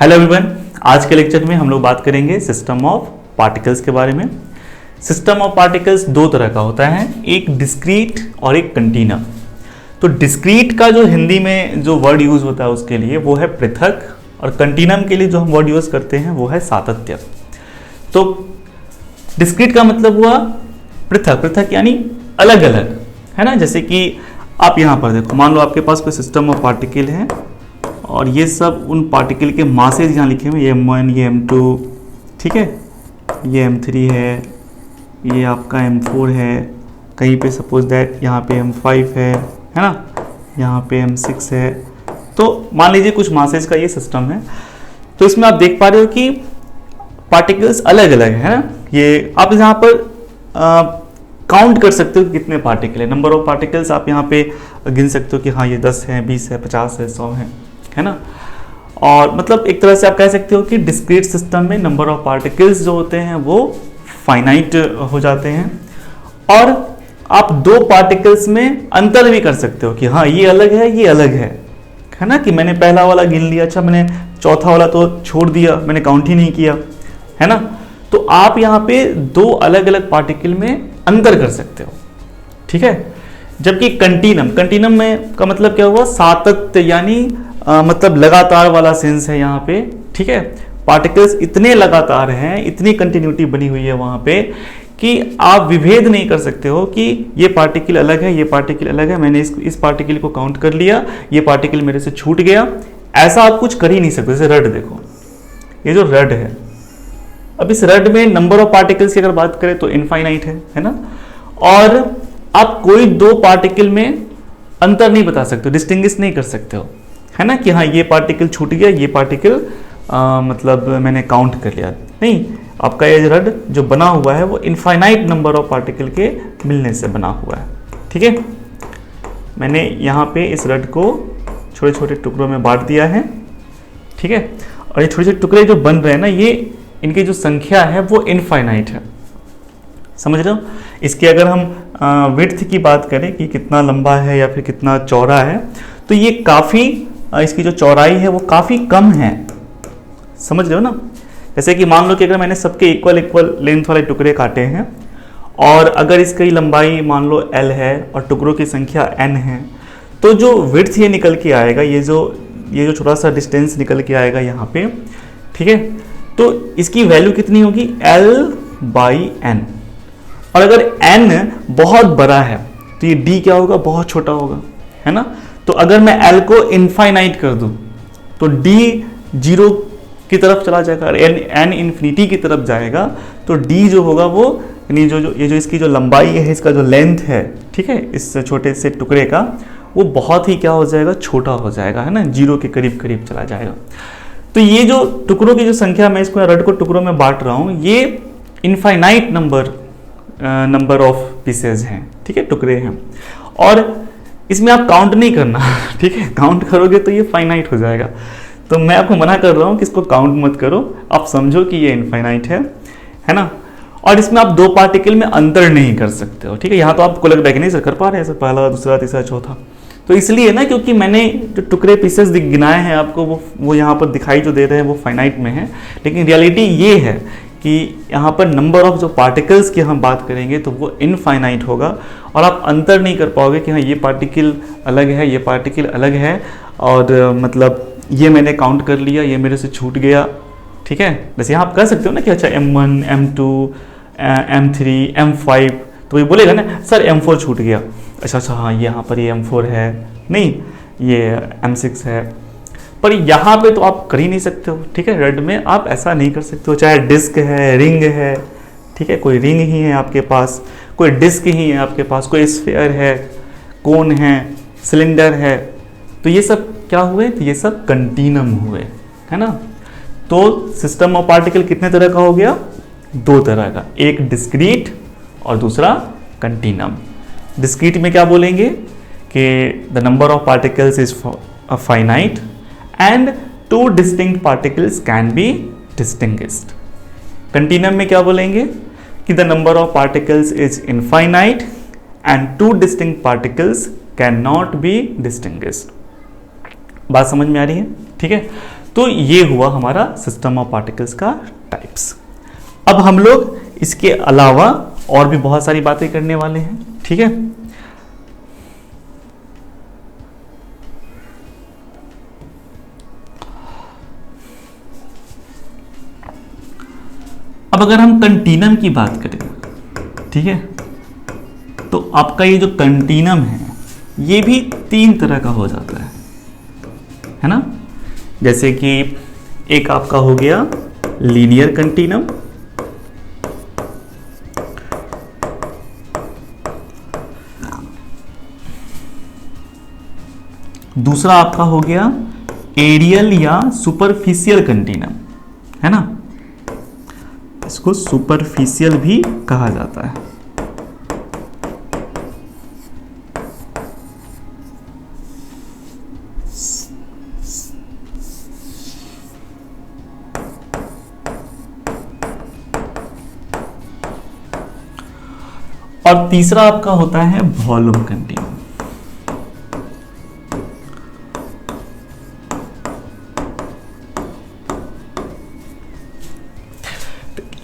Hello everyone, आज के lecture में हम लोग बात करेंगे सिस्टम ऑफ पार्टिकल्स के बारे में। सिस्टम ऑफ पार्टिकल्स दो तरह का होता है, एक डिस्क्रीट और एक कंटीन्यूम। तो डिस्क्रीट का जो हिंदी में जो वर्ड यूज होता है उसके लिए वो है पृथक, और कंटीन्यूम के लिए जो हम वर्ड यूज करते हैं वो है सातत्य। तो डिस्क्रीट का मतलब हुआ पृथक, पृथक यानी अलग अलग, है ना। जैसे कि आप यहाँ पर देखो, मान लो आपके पास कोई सिस्टम ऑफ पार्टिकल है और ये सब उन पार्टिकल के मासेज यहाँ लिखे हुए, ये M1, ये M2, ठीक है, ये M3 है, ये आपका M4 है, कहीं पे सपोज दैट यहाँ पे M5 है ना, यहाँ पे M6 है। तो मान लीजिए कुछ मासेज का ये सिस्टम है। तो इसमें आप देख पा रहे हो कि पार्टिकल्स अलग अलग है ना। ये आप यहाँ पर काउंट कर सकते हो कि कितने पार्टिकल है, नंबर ऑफ पार्टिकल्स आप यहाँ पे गिन सकते हो कि हाँ ये 10 है, 20 है, 50 है, 100 है ना। और मतलब एक तरह से आप कह सकते हो कि डिस्क्रीट सिस्टम में नंबर ऑफ पार्टिकल्स जो होते हैं वो फाइनाइट हो जाते हैं। और आप दो पार्टिकल्स में अंतर भी कर सकते हो कि हाँ ये अलग है, ये अलग है ना। कि मैंने पहला वाला गिन लिया, अच्छा मैंने चौथा वाला तो छोड़ दिया, मैंने काउंट ही नहीं किया, है ना। तो आप यहाँ पे दो अलग अलग पार्टिकल में अंतर कर सकते हो, ठीक है। जबकि कंटीन्यूम में का मतलब क्या हुआ, सातत्य, यानी मतलब लगातार वाला सेंस है यहाँ पे, ठीक है। पार्टिकल्स इतने लगातार हैं, इतनी कंटिन्यूटी बनी हुई है वहां पे कि आप विभेद नहीं कर सकते हो कि ये पार्टिकल अलग है, ये पार्टिकल अलग है, मैंने इस पार्टिकल को काउंट कर लिया, ये पार्टिकल मेरे से छूट गया, ऐसा आप कुछ कर ही नहीं सकते। जैसे रड देखो, ये जो रड है, अब इस रड में नंबर ऑफ पार्टिकल्स की अगर बात करें तो इनफाइनाइट है ना। और आप कोई दो पार्टिकल में अंतर नहीं बता सकते, डिस्टिंग्विश नहीं कर सकते हो, है ना, कि हाँ ये पार्टिकल छूट गया, ये पार्टिकल मतलब मैंने काउंट कर लिया। नहीं, आपका ये रड जो बना हुआ है वो इनफाइनाइट नंबर ऑफ पार्टिकल के मिलने से बना हुआ है, ठीक है। मैंने यहाँ पे इस रड को छोटे छोटे टुकड़ों में बांट दिया है, ठीक है। और ये छोटे छोटे टुकड़े जो बन रहे हैं ना, ये इनकी जो संख्या है वो इनफाइनाइट है, समझ रहे हो। इसकी अगर हम विड्थ की बात करें कि कितना लंबा है या फिर कितना चौड़ा है, तो ये काफ़ी, इसकी जो चौड़ाई है वो काफ़ी कम है, समझ रहे हो ना। जैसे कि मान लो कि अगर मैंने सबके इक्वल लेंथ वाले टुकड़े काटे हैं और अगर इसकी लंबाई मान लो L है और टुकड़ों की संख्या N है, तो जो विड्थ ये निकल के आएगा, ये जो छोटा सा डिस्टेंस निकल के आएगा यहाँ पे, ठीक है, तो इसकी वैल्यू कितनी होगी, L/N। और अगर N बहुत बड़ा है तो ये D क्या होगा, बहुत छोटा होगा, है ना। तो अगर मैं L को इनफाइनाइट कर दूं तो D 0 की तरफ चला जाएगा, और N इन्फिनिटी की तरफ जाएगा, तो D जो होगा वो, यानी जो इसकी जो लंबाई है, इसका जो लेंथ है, ठीक है, इस छोटे से टुकड़े का, वो बहुत ही क्या हो जाएगा, छोटा हो जाएगा, है ना, 0 के करीब करीब चला जाएगा। तो ये जो टुकड़ों की जो संख्या, मैं इसको रड को टुकड़ों में बांट रहा हूँ, ये इनफाइनाइट नंबर ऑफ पीसेज हैं, ठीक है, टुकड़े हैं। और इसमें आप काउंट नहीं करना, ठीक है, काउंट करोगे तो ये फाइनाइट हो जाएगा। तो मैं आपको मना कर रहा हूँ कि इसको काउंट मत करो, आप समझो कि ये इनफाइनाइट है ना। और इसमें आप दो पार्टिकल में अंतर नहीं कर सकते हो, ठीक है। यहाँ तो आपको लग रहा है कि नहीं सर कर पा रहे हैं सर, पहला, दूसरा, तीसरा, चौथा, तो इसलिए ना, क्योंकि मैंने जो टुकड़े पीसेस गिनाए हैं आपको, वो यहाँ पर दिखाई जो दे रहे हैं वो फाइनाइट में है। लेकिन रियलिटी ये है कि यहाँ पर नंबर ऑफ जो पार्टिकल्स की हम बात करेंगे तो वो इनफाइनाइट होगा, और आप अंतर नहीं कर पाओगे कि हाँ ये पार्टिकल अलग है, ये पार्टिकल अलग है, और मतलब ये मैंने काउंट कर लिया, ये मेरे से छूट गया, ठीक है। जैसे यहाँ आप कह सकते हो ना कि अच्छा M1, M2, M3, M5, तो ये बोलेगा ना सर M4 छूट गया, अच्छा हाँ यहाँ पर ये M4 है, नहीं ये M6 है, पर यहाँ पे तो आप कर ही नहीं सकते हो, ठीक है। रड में आप ऐसा नहीं कर सकते हो, चाहे डिस्क है, रिंग है, ठीक है, कोई रिंग ही है आपके पास, कोई डिस्क ही है आपके पास, कोई स्फीयर है, कोन है, सिलेंडर है, तो ये सब क्या हुए, तो ये सब कंटीन्यूम हुए, है ना। तो सिस्टम ऑफ पार्टिकल कितने तरह का हो गया, दो तरह का, एक डिस्क्रीट और दूसरा कंटीन्यूम। डिस्क्रीट में क्या बोलेंगे कि the number of particles is finite and two distinct particles can be distinguished. Continuum में क्या बोलेंगे कि the number of particles is infinite and two distinct particles can not be distinguished. बात समझ में आ रही है, ठीक है। तो ये हुआ हमारा सिस्टम ऑफ पार्टिकल्स का टाइप्स। अब हम लोग इसके अलावा और भी बहुत सारी बातें करने वाले हैं, ठीक है। अब अगर हम कंटीनम की बात करें, ठीक है, तो आपका ये जो कंटीनम है ये भी 3 तरह का हो जाता है ना। जैसे कि एक आपका हो गया लीनियर कंटीनम, दूसरा आपका हो गया एरियल या सुपरफिशियल कंटीनम, है ना, इसको सुपरफिशियल भी कहा जाता है। और तीसरा आपका होता है वॉल्यूम कंटीनम।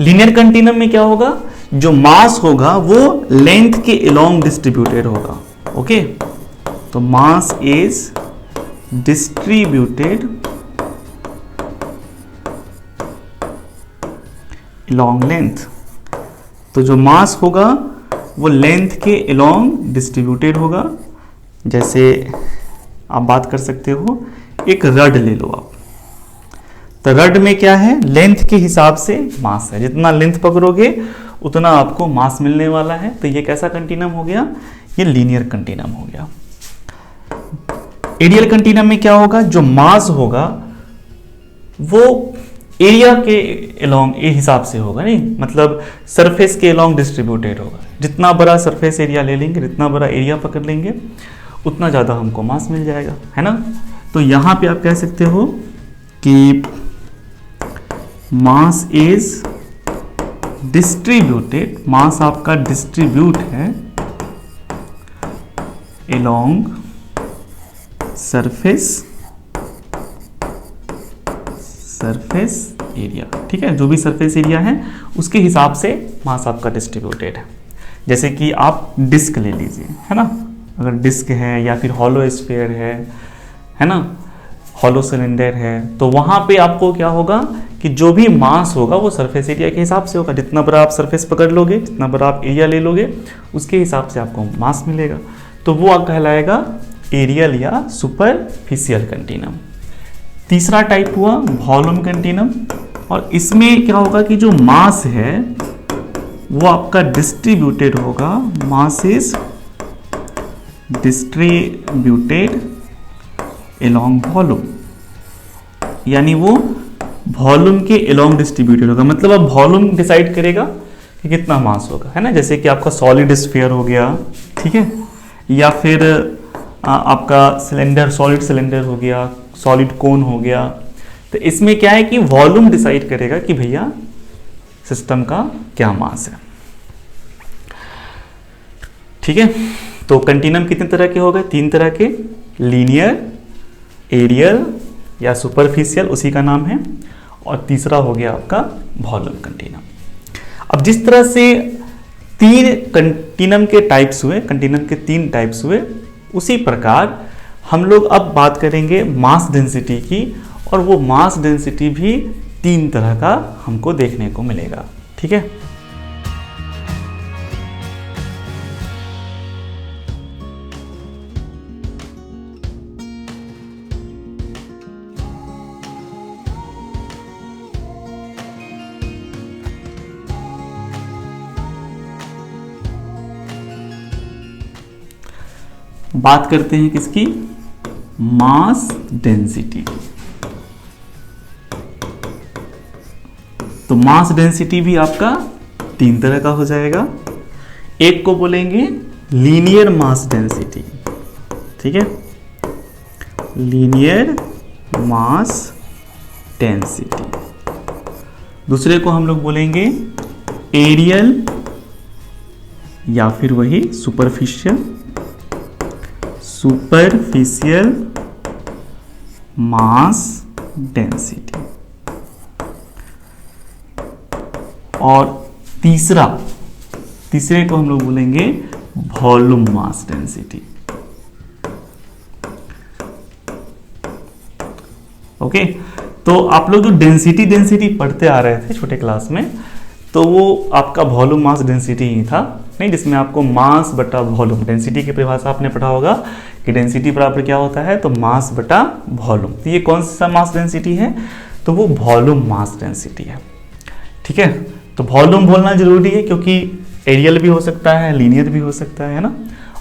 लीनियर कंटीनम में क्या होगा, जो मास होगा वो लेंथ के अलोंग डिस्ट्रीब्यूटेड होगा, ओके। तो mass is distributed along length. तो जो मास होगा वो लेंथ के अलोंग डिस्ट्रीब्यूटेड होगा। जैसे आप बात कर सकते हो, एक रड ले लो आप, तो रड में क्या है, लेंथ के हिसाब से मास है, जितना लेंथ पकड़ोगे उतना आपको मास मिलने वाला है। तो ये कैसा कंटीनम हो गया, ये लीनियर कंटीनम हो गया। एरियल कंटीनम में क्या होगा, जो मास होगा वो एरिया के अलोंग ए हिसाब से होगा, नहीं मतलब सरफेस के अलोंग डिस्ट्रीब्यूटेड होगा। जितना बड़ा सरफेस एरिया ले लेंगे, जितना बड़ा एरिया पकड़ लेंगे, उतना ज़्यादा हमको मास मिल जाएगा, है ना। तो यहाँ पे आप कह सकते हो कि मास इज डिस्ट्रीब्यूटेड, मास आपका डिस्ट्रीब्यूट है अलोंग सरफेस एरिया, ठीक है। जो भी सरफेस एरिया है उसके हिसाब से मास आपका डिस्ट्रीब्यूटेड है। जैसे कि आप डिस्क ले लीजिए, है ना, अगर डिस्क है या फिर हॉलो स्फीयर है ना, हॉलो सिलेंडर है, तो वहां पे आपको क्या होगा कि जो भी मास होगा वो सरफेस एरिया के हिसाब से होगा। जितना बड़ा आप सरफेस पकड़ लोगे, जितना बड़ा आप एरिया ले लोगे, उसके हिसाब से आपको मास मिलेगा। तो वो आप कहलाएगा एरियल या सुपरफिशियल कंटीनम। तीसरा टाइप हुआ वॉल्यूम कंटीनम, और इसमें क्या होगा कि जो मास है वो आपका डिस्ट्रीब्यूटेड होगा, mass is distributed along volume, यानी वो वॉल्यूम के अलोंग डिस्ट्रीब्यूटेड होगा। मतलब अब वॉल्यूम डिसाइड करेगा कि कितना मास होगा, है ना। जैसे कि आपका सॉलिड स्फीयर हो गया, ठीक है, या फिर आपका सिलेंडर, सॉलिड सिलेंडर हो गया, सॉलिड कोन हो गया। तो इसमें क्या है कि वॉल्यूम डिसाइड करेगा कि भैया सिस्टम का क्या मास है, ठीक है। तो कंटीनम कितने तरह के हो गए, 3 तरह के, लीनियर, एरियल या सुपरफिशियल, उसी का नाम है, और तीसरा हो गया आपका वॉल्यूम कंटीनम। अब जिस तरह से 3 कंटीनम के टाइप्स हुए, कंटीनम के 3 टाइप्स हुए, उसी प्रकार हम लोग अब बात करेंगे मास डेंसिटी की, और वो मास डेंसिटी भी 3 तरह का हमको देखने को मिलेगा, ठीक है। बात करते हैं किसकी, मास डेंसिटी की। तो मास डेंसिटी भी आपका 3 तरह का हो जाएगा। एक को बोलेंगे लीनियर मास डेंसिटी, ठीक है, लीनियर मास डेंसिटी। दूसरे को हम लोग बोलेंगे एरियल या फिर वही सुपरफिशियल मास डेंसिटी। और तीसरे को हम लोग बोलेंगे वॉल्यूम मास डेंसिटी। ओके, तो आप लोग जो डेंसिटी पढ़ते आ रहे थे छोटे क्लास में, तो वो आपका वॉल्यूम मास डेंसिटी ही था, नहीं, जिसमें आपको मास बटा वॉल्यूम, डेंसिटी की परिभाषा आपने पढ़ा होगा कि डेंसिटी बराबर क्या होता है, तो मास बटा वॉल्यूम। तो ये कौन सा मास डेंसिटी है, तो वो वॉल्यूम मास डेंसिटी है। ठीक है, तो वॉल्यूम बोलना जरूरी है क्योंकि एरियल भी हो सकता है, लीनियर भी हो सकता है ना।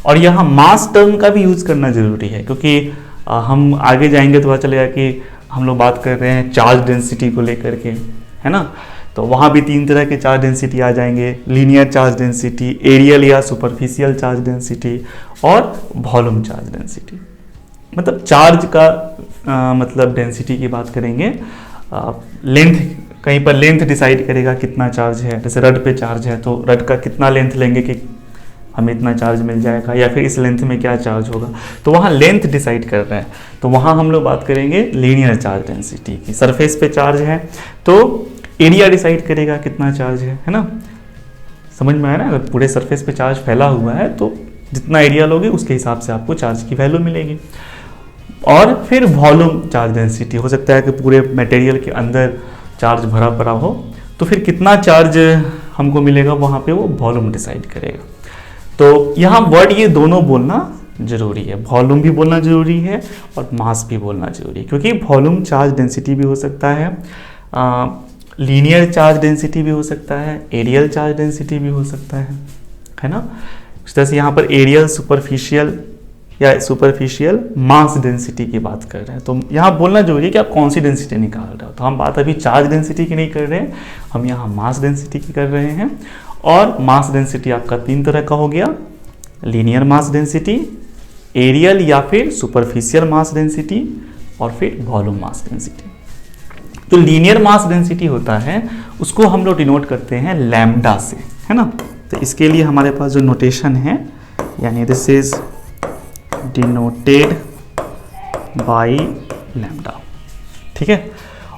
और यहाँ मास टर्म का भी यूज करना जरूरी है क्योंकि हम आगे जाएंगे तो पता चलेगा कि हम लोग बात कर रहे हैं चार्ज डेंसिटी को लेकर के, है ना। तो वहाँ भी 3 तरह के चार्ज डेंसिटी आ जाएंगे, लीनियर चार्ज डेंसिटी, एरियल या सुपरफिशियल चार्ज डेंसिटी और वॉल्यूम चार्ज डेंसिटी। मतलब चार्ज का मतलब डेंसिटी की बात करेंगे, लेंथ, कहीं पर लेंथ डिसाइड करेगा कितना चार्ज है। जैसे रड पे चार्ज है तो रड का कितना लेंथ लेंगे कि हमें इतना चार्ज मिल जाएगा, या फिर इस लेंथ में क्या चार्ज होगा, तो वहाँ लेंथ डिसाइड कर रहे हैं। तो वहाँ हम लोग बात करेंगे लीनियर चार्ज डेंसिटी की। सरफेस पे चार्ज है तो एरिया डिसाइड करेगा कितना चार्ज है ना। समझ में आया ना, अगर पूरे सरफेस पे चार्ज फैला हुआ है तो जितना एरिया लोगे उसके हिसाब से आपको चार्ज की वैल्यू मिलेगी। और फिर वॉल्यूम चार्ज डेंसिटी, हो सकता है कि पूरे मटेरियल के अंदर चार्ज भरा पड़ा हो, तो फिर कितना चार्ज हमको मिलेगा वहाँ पे वो वॉल्यूम डिसाइड करेगा। तो यहाँ वर्ड ये दोनों बोलना जरूरी है, वॉल्यूम भी बोलना जरूरी है और मास भी बोलना जरूरी है, क्योंकि वॉल्यूम चार्ज डेंसिटी भी हो सकता है, लीनियर चार्ज डेंसिटी भी हो सकता है, एरियल चार्ज डेंसिटी भी हो सकता है ना। इस तरह से यहाँ पर एरियल, सुपरफिशियल या सुपरफिशियल मास डेंसिटी की बात कर रहे हैं। तो यहाँ बोलना जरूरी है कि आप कौन सी डेंसिटी निकाल रहे हो। तो हम बात अभी चार्ज डेंसिटी की नहीं कर रहे हैं, हम यहाँ मास डेंसिटी की कर रहे हैं। और मास डेंसिटी आपका 3 तरह का हो गया, लीनियर मास डेंसिटी, एरियल या फिर सुपरफिशियल मास डेंसिटी और फिर वॉल्यूम मास डेंसिटी। तो लीनियर मास डेंसिटी होता है उसको हम लोग डिनोट करते हैं लैम्डा से, है ना। तो इसके लिए हमारे पास जो नोटेशन है, यानी this is denoted by lambda, ठीक है।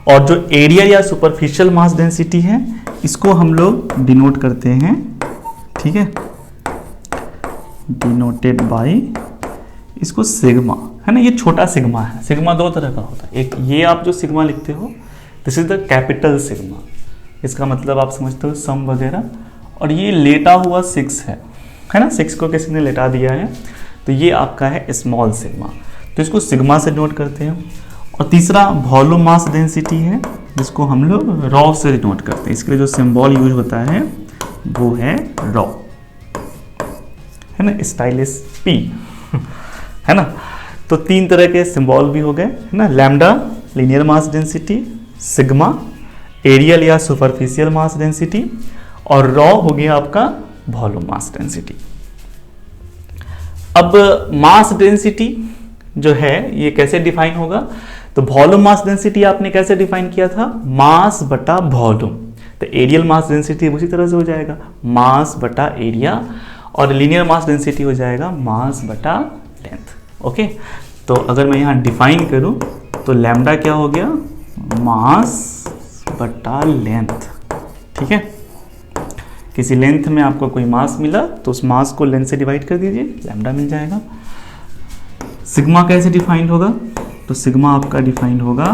और जो एरियल या सुपरफिशियल मास डेंसिटी है इसको हम लोग डिनोट करते हैं, ठीक है, डिनोटेड बाय, इसको सिग्मा, है ना। ये छोटा सिग्मा है, सिग्मा 2 तरह का होता है। एक ये आप जो सिग्मा लिखते हो, this is the capital sigma, इसका मतलब आप समझते हो सम वगैरह। और ये लेटा हुआ 6 है ना, 6 को किसी ने लेटा दिया है, तो ये आपका है स्मॉल सिग्मा, तो इसको सिग्मा से डिनोट करते हैं। और तीसरा वॉल्यूम मास डेंसिटी है, जिसको हम लोग रॉ से डिनोट करते हैं। इसके लिए जो सिंबल यूज होता है वो है रॉ, है ना, स्टाइलिश पी, है ना। तो 3 तरह के सिंबल भी हो गए, है ना, lambda linear mass density, sigma areal या सुपरफिशियल मास डेंसिटी, और रॉ हो गया आपका वॉल्यूम मास डेंसिटी। अब मास डेंसिटी जो है ये कैसे डिफाइन होगा, तो वॉल्यूम मास डेंसिटी आपने कैसे डिफाइन किया था, मास बटा वॉल्यूम। तो एरियल मास डेंसिटी उसी तरह से हो जाएगा, मास बटा एरिया, और लीनियर मास डेंसिटी हो जाएगा मास बटा लेंथ। ओके, तो अगर मैं यहाँ डिफाइन करूँ तो लैम्डा क्या हो गया, मास बटा लेंथ, ठीक है। किसी लेंथ में आपको कोई मास मिला तो उस मास को लेंथ से डिवाइड कर दीजिए, लैम्डा मिल जाएगा। सिग्मा कैसे डिफाइंड होगा, तो सिग्मा आपका डिफाइंड होगा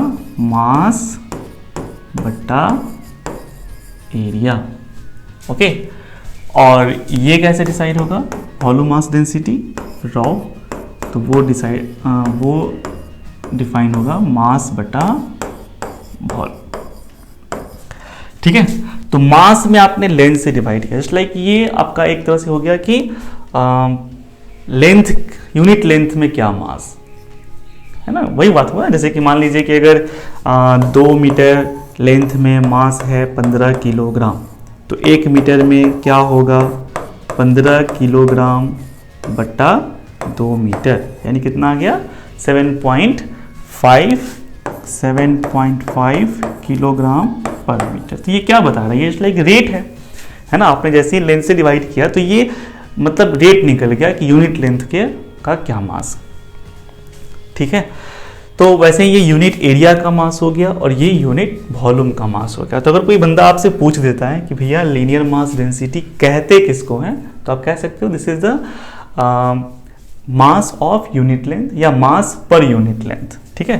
मास बटा एरिया, ओके। और ये कैसे डिसाइड होगा, वॉल्यूम मास डेंसिटी रॉ, तो वो डिफाइन होगा मास बटा वॉल्यूम, ठीक है। तो मास में आपने लेंथ से डिवाइड किया, जस्ट लाइक ये आपका एक तरह से हो गया कि लेंथ, यूनिट लेंथ में क्या मास है ना, वही बात हुआ। जैसे कि मान लीजिए कि अगर 2 मीटर लेंथ में मास है 15 किलोग्राम, तो 1 मीटर में क्या होगा, 15 किलोग्राम बटा 2 मीटर, यानी कितना आ गया 7.5 किलोग्राम पर मीटर। तो ये क्या बता रहा है, ये लाइक रेट है ना। आपने जैसे ही लेंथ से डिवाइड किया तो ये मतलब रेट निकल गया कि यूनिट लेंथ के का क्या मास, ठीक है। तो वैसे ही ये यूनिट एरिया का मास हो गया और ये यूनिट वॉल्यूम का मास हो गया। तो अगर कोई बंदा आपसे पूछ देता है कि भैया लीनियर मास डेंसिटी कहते किसको हैं, तो आप कह सकते हो this is the mass of unit length या मास पर यूनिट लेंथ। ठीक है,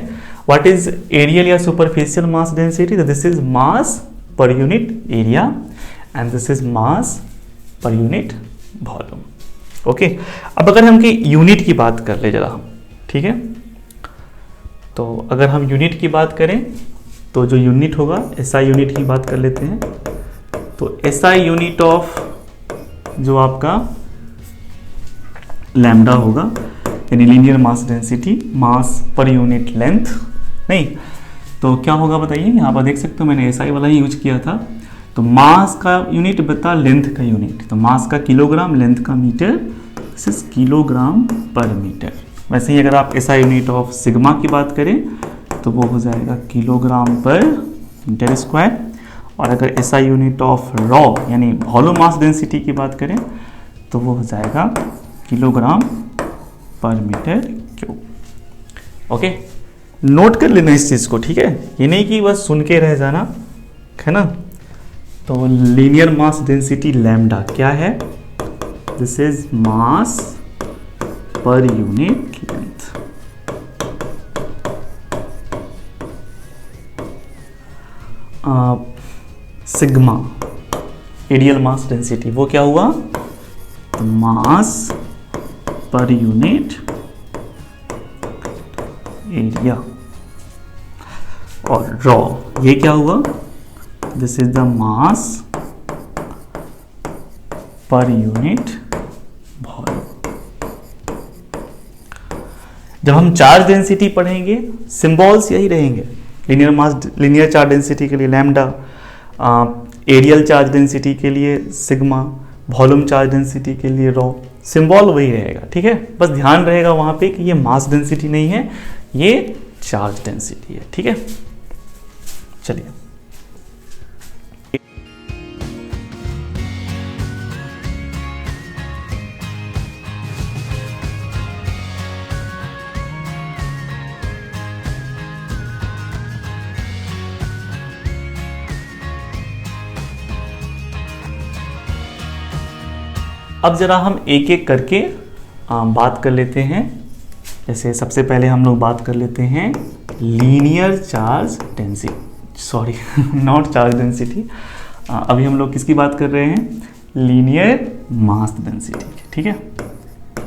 व्हाट इज एरियल या superficial mass density, this is mass per unit area and this is mass per unit volume. Okay, अब अगर हम यूनिट की बात कर ले जरा हम, ठीक है, तो अगर हम यूनिट की बात करें तो जो यूनिट होगा एसआई यूनिट की बात कर लेते हैं। तो एसआई यूनिट ऑफ जो आपका लैम्डा होगा यानी लीनियर मास डेंसिटी, मास पर यूनिट लेंथ, नहीं तो क्या होगा बताइए, यहाँ पर देख सकते हो मैंने एसआई वाला ही यूज किया था। तो मास का यूनिट बता लेंथ का यूनिट, तो मास का किलोग्राम, लेंथ का metre, this is kilogram per metre. वैसे ही अगर आप एसआई यूनिट ऑफ सिग्मा की बात करें तो वो हो जाएगा किलोग्राम पर मीटर स्क्वायर। और अगर एसआई यूनिट ऑफ रॉ यानी वॉल्यूम मास डेंसिटी की बात करें तो वो हो जाएगा kilogram per metre cube. Okay, note कर लेना इस चीज़ को, ठीक है, ये नहीं कि बस सुन के रह जाना, है ना। तो लीनियर मास डेंसिटी लैम्डा क्या है, this is mass per unit length. Sigma areal mass density वो क्या हुआ, मास पर यूनिट एरिया। और रॉ ये क्या हुआ, this is the mass per unit volume. जब हम चार्ज डेंसिटी पढ़ेंगे सिंबल्स यही रहेंगे, लीनियर मास लीनियर चार्ज डेंसिटी के लिए लैम्डा, एरियल चार्ज डेंसिटी के लिए सिग्मा, वॉल्यूम चार्ज डेंसिटी के लिए रॉ, सिंबल वही रहेगा। ठीक है, बस ध्यान रहेगा वहां पे कि ये मास डेंसिटी नहीं है, ये चार्ज डेंसिटी है। ठीक है, चलिए अब जरा हम एक एक करके बात कर लेते हैं। जैसे सबसे पहले हम लोग बात कर लेते हैं linear charge density, sorry not charge density, अभी हम लोग किसकी बात कर रहे हैं, लीनियर मास डेंसिटी। ठीक है,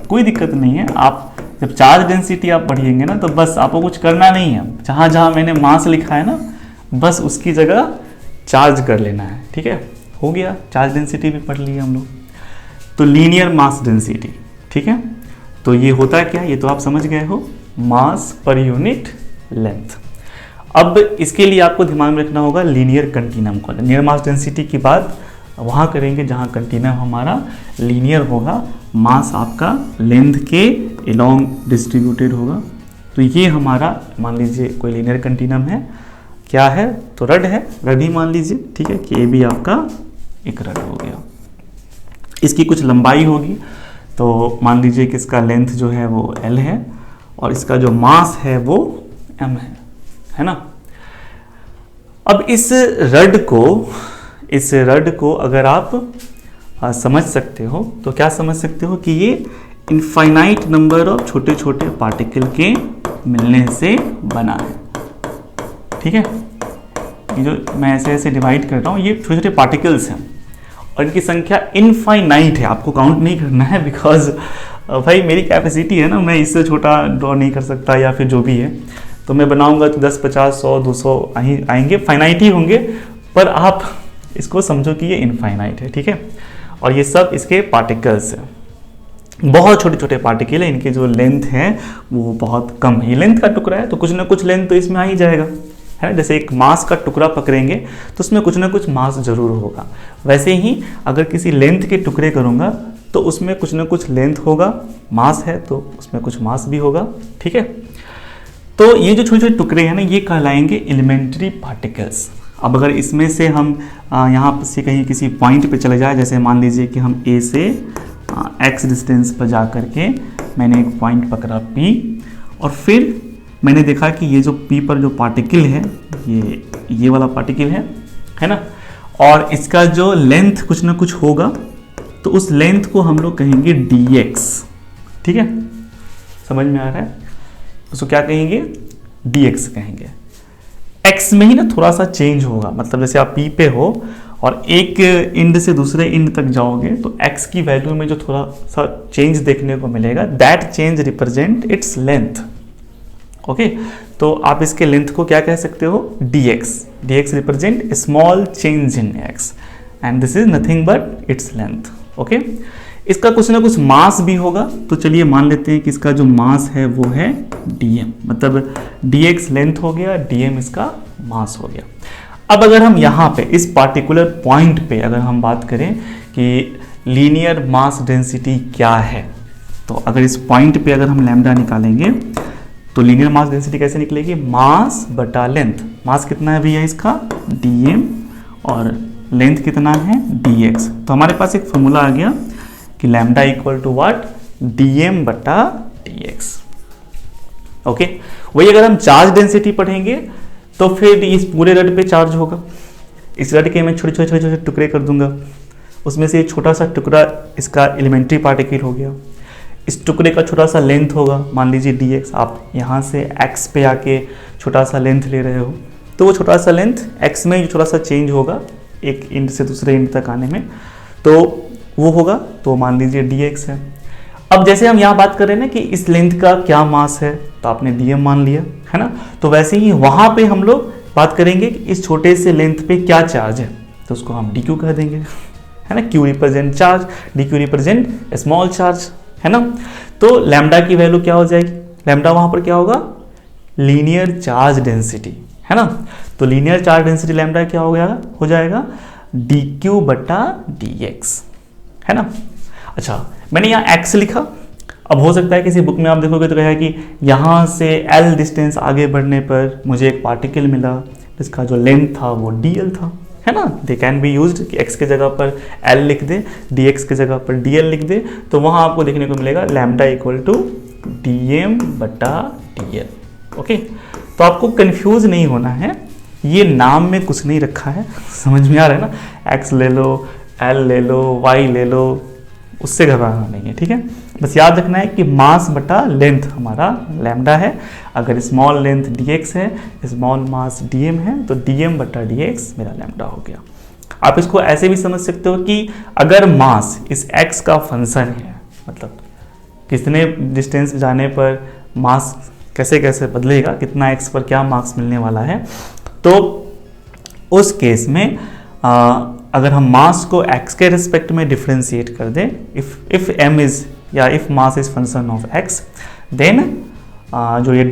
कोई दिक्कत नहीं है, आप जब चार्ज डेंसिटी आप पढ़िएंगे ना तो बस आपको कुछ करना नहीं है, जहाँ जहाँ मैंने मास लिखा है ना बस उसकी जगह चार्ज कर लेना है। ठीक है, हो गया, चार्ज डेंसिटी भी पढ़ ली हम लोग। तो लीनियर मास डेंसिटी, ठीक है, तो ये होता है क्या, ये तो आप समझ गए हो, मास पर यूनिट लेंथ। अब इसके लिए आपको दिमाग में रखना होगा लीनियर कंटिन्यूम को। लीनियर मास डेंसिटी की बात वहाँ करेंगे जहाँ कंटिन्यूम हमारा लीनियर होगा, मास आपका लेंथ के एलोंग डिस्ट्रीब्यूटेड होगा। तो ये हमारा मान लीजिए कोई लीनियर कंटिन्यूम है, क्या है, तो रड है, रड ही मान लीजिए। ठीक है, कि ये भी आपका एक रड हो गया, इसकी कुछ लंबाई होगी, तो मान लीजिए कि इसका लेंथ जो है वो L है और इसका जो मास है वो M है ना। अब इस रड को अगर आप समझ सकते हो तो क्या समझ सकते हो कि ये इनफाइनाइट नंबर ऑफ छोटे छोटे पार्टिकल के मिलने से बना है। ठीक है, ये जो मैं ऐसे ऐसे डिवाइड कर रहा हूँ ये छोटे छोटे पार्टिकल्स हैं और इनकी संख्या इनफाइनाइट है, आपको काउंट नहीं करना है, बिकॉज भाई मेरी कैपेसिटी है ना, मैं इससे छोटा ड्रॉ नहीं कर सकता या फिर जो भी है, तो मैं बनाऊंगा तो 10, 50, 100, 200 आएंगे, फाइनाइट ही होंगे, पर आप इसको समझो कि ये इनफाइनाइट है। ठीक है, और ये सब इसके पार्टिकल्स हैं, बहुत छोटे छोटे पार्टिकल है, इनकी जो लेंथ है वो बहुत कम है। ये लेंथ का टुकड़ा है तो कुछ ना कुछ लेंथ तो इसमें आ ही जाएगा, है। जैसे एक मास का टुकड़ा पकड़ेंगे तो उसमें कुछ ना कुछ मास जरूर होगा, वैसे ही अगर किसी लेंथ के टुकड़े करूँगा तो उसमें कुछ ना कुछ लेंथ होगा, मास है तो उसमें कुछ मास भी होगा। ठीक है, तो ये जो छोटे छोटे टुकड़े हैं ना ये कहलाएंगे एलिमेंट्री पार्टिकल्स। अब अगर इसमें से हम यहाँ से कहीं किसी पॉइंट पे चले जाए, जैसे मान लीजिए कि हम A से X डिस्टेंस पर जा कर के मैंने एक पॉइंट पकड़ा P और फिर मैंने देखा कि ये जो P पर जो पार्टिकल है, ये वाला पार्टिकल है ना, और इसका जो लेंथ कुछ ना कुछ होगा, तो उस लेंथ को हम लोग कहेंगे dx। ठीक है, समझ में आ रहा है? उसको क्या कहेंगे? dx कहेंगे। x में ही ना थोड़ा सा चेंज होगा, मतलब जैसे आप P पे हो और एक इंड से दूसरे इंड तक जाओगे तो x की वैल्यू में जो थोड़ा सा चेंज देखने को मिलेगा, that change represent its length. Okay, तो आप इसके लेंथ को क्या कह सकते हो? dx। dx represent small change in x and this is nothing but its length. Okay, इसका कुछ ना कुछ मास भी होगा, तो चलिए मान लेते हैं कि इसका जो मास है वो है dm, मतलब dx लेंथ हो गया, dm इसका मास हो गया। अब अगर हम यहाँ पे इस पार्टिकुलर पॉइंट पे अगर हम बात करें कि लीनियर मास डेंसिटी क्या है, तो अगर इस पॉइंट पे अगर हम लैम्डा निकालेंगे तो लीनियर मास डेंसिटी कैसे निकलेगी? मास बटा लेंथ। मास कितना है भैया इसका? dm, और लेंथ कितना है? dx। तो हमारे पास एक फॉर्मूला आ गया कि lambda equal to what? dm बटा dx। ओके, वही अगर हम चार्ज डेंसिटी पढ़ेंगे तो फिर इस पूरे रड पे चार्ज होगा। इस रड के मैं छोटे छोटे छोटे टुकड़े कर दूंगा, उसमें से एक छोटा सा टुकड़ा इसका एलिमेंट्री पार्टिकल हो गया। इस टुकड़े का छोटा सा लेंथ होगा, मान लीजिए dx। आप यहाँ से x पे आके छोटा सा लेंथ ले रहे हो, तो वो छोटा सा लेंथ x में जो छोटा सा चेंज होगा एक इंड से दूसरे इंड तक आने में, तो वो होगा, तो मान लीजिए dx है। अब जैसे हम यहाँ बात कर रहे हैं ना कि इस लेंथ का क्या मास है, तो आपने dm मान लिया है ना, तो वैसे ही वहाँ पे हम लोग बात करेंगे कि इस छोटे से लेंथ पे क्या चार्ज है, तो उसको हम dq कह देंगे, है ना। q represent charge, dq represent small charge, है ना। तो लैम्डा की वैल्यू क्या हो जाएगी? लैम्डा वहाँ पर क्या होगा? लीनियर चार्ज डेंसिटी, है ना। तो लीनियर चार्ज डेंसिटी लैम्डा क्या हो जाएगा? dq बटा dx, है ना। अच्छा, मैंने यहाँ x लिखा। अब हो सकता है किसी बुक में आप देखोगे तो कहेगा कि यहाँ से l डिस्टेंस आगे बढ़ने पर मुझे एक पार्टिकल मिला जिसका जो लेंथ था वो dl था, है ना। दे कैन बी यूज्ड कि x के जगह पर l लिख दे, dx के जगह पर dl लिख दे, तो वहाँ आपको देखने को मिलेगा लैम्डा इक्वल टू dm बटा dl। ओके, तो आपको कंफ्यूज नहीं होना है, ये नाम में कुछ नहीं रखा है, समझ में आ रहा है ना। x ले लो, l ले लो, y ले लो, उससे घबराना नहीं है, ठीक है। बस याद रखना है कि मास बटा लेंथ हमारा लैम्डा है। अगर स्मॉल लेंथ dx है, स्मॉल मास dm है, तो dm बटा dx मेरा लैम्डा हो गया। आप इसको ऐसे भी समझ सकते हो कि अगर मास इस x का फंक्शन है, मतलब कितने डिस्टेंस जाने पर मास कैसे कैसे बदलेगा, कितना x पर क्या मार्क्स मिलने वाला है, तो उस केस में अगर हम मास को x के रिस्पेक्ट में डिफ्रेंशिएट कर दें, इफ m इज या if mass is function of x, then जो ये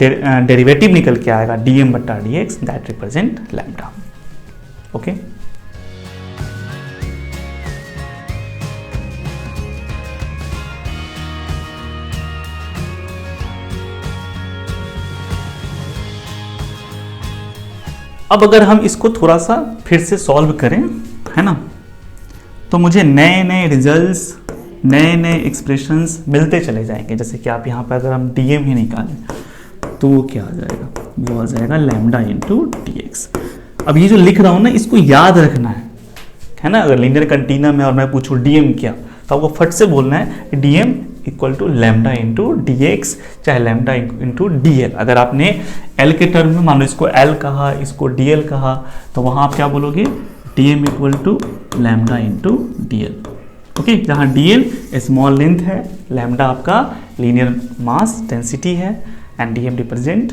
डेरिवेटिव निकल के आएगा dm बटा dx, that represent lambda. Okay, अब अगर हम इसको थोड़ा सा फिर से सॉल्व करें, है ना, तो मुझे नए नए रिजल्ट्स, नए नए एक्सप्रेशंस मिलते चले जाएंगे। जैसे कि आप यहाँ पर अगर हम dm ही निकालें तो वो क्या आ जाएगा? वो आ जाएगा लैम्डा इंटू dx। अब ये जो लिख रहा हूँ ना, इसको याद रखना है ना। अगर लीनियर कंटीनम है और मैं पूछूँ dm क्या, तो आपको फट से बोलना है dm equal to lambda into dx, चाहे लैम्डा इंटू dl। अगर आपने l के टर्म में मान लो इसको l कहा, इसको dl कहा, तो वहाँ आप क्या बोलोगे? dm equal to lambda into dl। Okay, जहाँ dl स्मॉल लेंथ है, लैम्डा आपका लीनियर मास डेंसिटी है, and dm represent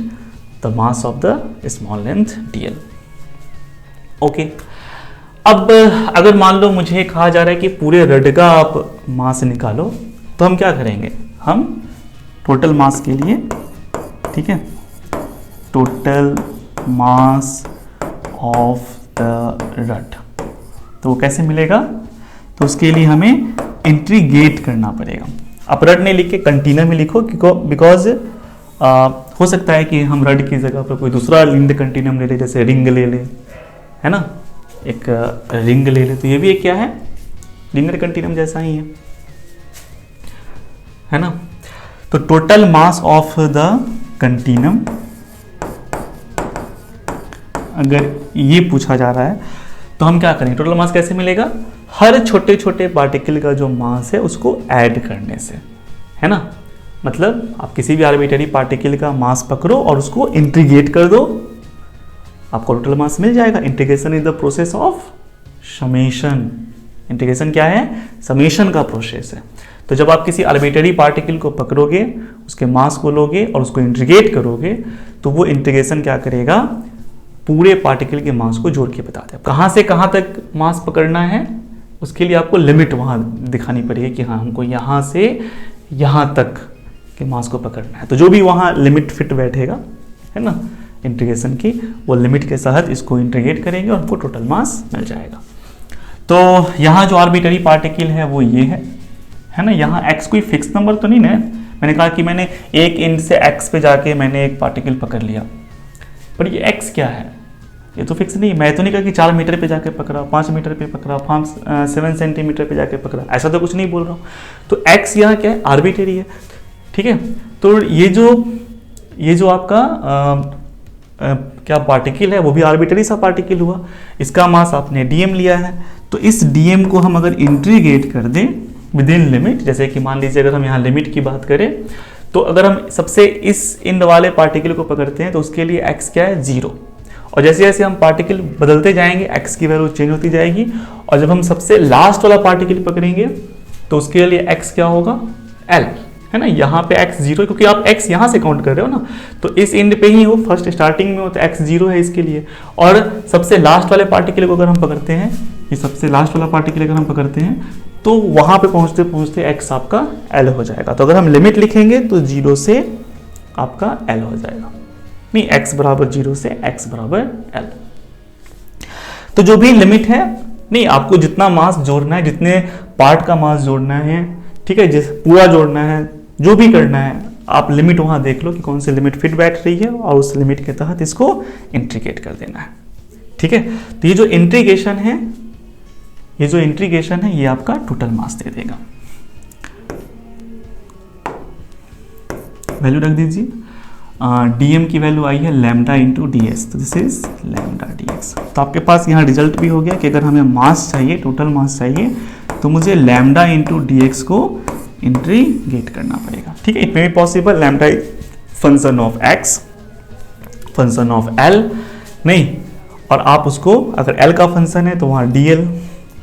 the mass of the small length dl। Okay, अब अगर मान लो मुझे कहा जा रहा है कि पूरे रड का आप मास निकालो, तो हम क्या करेंगे? हम टोटल मास के लिए, ठीक है, total mass of the rod, तो वो कैसे मिलेगा? तो उसके लिए हमें इंटीग्रेट करना पड़ेगा। अब रड नहीं लिख के कंटीनम में लिखो, बिकॉज हो सकता है कि हम रड की जगह पर कोई दूसरा लिंड कंटीनम ले ले, जैसे रिंग ले ले, है ना, एक रिंग ले ले, तो ये भी एक क्या है? लीनियर कंटीनम जैसा ही है ना। तो total mass of the continuum अगर ये पूछा जा रहा है तो हम क्या करें, टोटल मास कैसे मिलेगा, हर छोटे छोटे पार्टिकल का जो मास है उसको ऐड करने से, है ना। मतलब आप किसी भी आर्बिट्ररी पार्टिकल का मास पकड़ो और उसको इंटीग्रेट कर दो, आपको टोटल मास मिल जाएगा। Integration is the process of summation. Integration क्या है, समेशन का प्रोसेस है। तो जब आप किसी आर्बिट्ररी पार्टिकल को पकड़ोगे, उसके मास को लोगे और उसको इंटीग्रेट करोगे, तो वो इंटीग्रेशन क्या करेगा, पूरे पार्टिकल के मास को जोड़ के बताते हैं। कहाँ से कहाँ तक मास पकड़ना है, उसके लिए आपको लिमिट वहाँ दिखानी पड़ेगी कि हाँ हमको यहाँ से यहाँ तक के मास को पकड़ना है। तो जो भी वहाँ लिमिट फिट बैठेगा, है ना, इंटीग्रेशन की, वो लिमिट के तहत इसको इंटीग्रेट करेंगे और हमको टोटल मास मिल जाएगा। तो यहाँ जो आर्बिट्ररी पार्टिकल है वो ये है ना। यहाँ x कोई फिक्स नंबर तो नहीं ना, मैंने कहा कि मैंने एक एंड से x पे जाके मैंने एक पार्टिकल पकड़ लिया, पर ये x क्या है, ये तो फिक्स नहीं। मैं तो नहीं कहा कि 4 मीटर पे जाके पकड़ा, 5 मीटर पे पकड़ा, 7 सेंटीमीटर पे जाके पकड़ा, ऐसा तो कुछ नहीं बोल रहा हूँ। तो x यहाँ क्या है, आर्बिट्ररी है, ठीक है। तो ये जो आपका क्या पार्टिकल है वो भी आर्बिट्ररी सा पार्टिकल हुआ, इसका मास आपने dm लिया है। तो इस dm को हम अगर इंटीग्रेट कर दें विद इन लिमिट, जैसे कि मान लीजिए अगर हम यहाँ लिमिट की बात करें, तो अगर हम सबसे इस एंड वाले पार्टिकल को पकड़ते हैं तो उसके लिए x क्या है, 0। और जैसे जैसे हम पार्टिकल बदलते जाएंगे x की वैल्यू चेंज होती जाएगी। और जब हम सबसे लास्ट वाला पार्टिकल पकड़ेंगे तो उसके लिए x क्या होगा, l, है ना। यहाँ पे x 0, क्योंकि आप x यहाँ से काउंट कर रहे हो ना, तो इस एंड पे ही हो, फर्स्ट स्टार्टिंग में हो, तो x 0 है इसके लिए। और सबसे लास्ट वाले पार्टिकल को अगर हम पकड़ते हैं, ये सबसे लास्ट वाला पार्टिकल अगर हम पकड़ते हैं तो वहाँ पे पहुँचते पहुँचते x आपका l हो जाएगा। तो अगर हम लिमिट लिखेंगे तो 0 से आपका l हो जाएगा, नहीं x बराबर 0 से x बराबर l। तो जो भी लिमिट है, नहीं आपको जितना मास जोड़ना है, जितने पार्ट का मास जोड़ना है, ठीक है, जिस पूरा जोड़ना है, जो भी करना है, आप लिमिट वहाँ देख लो कि कौन सी लिमिट फिट बैठ रही है और उस लिमिट के तहत इसको इंटीग्रेट कर देना है, ठीक है। तो ये जो इंटीग्रेशन है, ये आपका टोटल मास दे देगा। वैल्यू रख दीजिए, dm की वैल्यू आई है लैम्डा इंटू डी एस, तो this is lambda D x. तो आपके पास यहाँ रिजल्ट भी हो गया कि अगर हमें मास चाहिए, टोटल मास चाहिए, तो मुझे लैम्डा इंटू डी एक्स को इंटीग्रेट करना पड़ेगा, ठीक है। It may be possible lambda function of x, function of l, नहीं, और आप उसको अगर l का फंक्शन है तो वहाँ dl,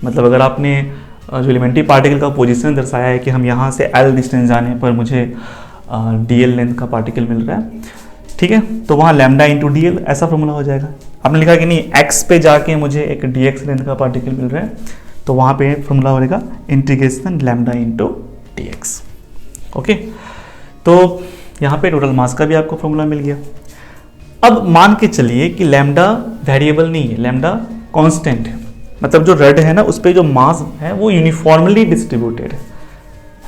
मतलब अगर आपने जो एलिमेंट्री पार्टिकल का पोजीशन दर्शाया है कि हम यहाँ से l डिस्टेंस जाने पर मुझे dl लेंथ का पार्टिकल मिल रहा है, ठीक है, तो वहाँ लैम्डा इंटू डी एल ऐसा फॉर्मूला हो जाएगा। आपने लिखा कि नहीं x पे जाके मुझे एक dx लेंथ का पार्टिकल मिल रहा है, तो वहाँ पे फॉर्मूला हो जाएगा integration lambda into dx, okay. तो यहाँ पे टोटल मास का भी आपको फॉर्मूला मिल गया। अब मान के चलिए कि लैम्डा वेरिएबल नहीं है, लैम्डा कांस्टेंट है, मतलब जो रड है ना उस पर जो मास है वो यूनिफॉर्मली डिस्ट्रीब्यूटेड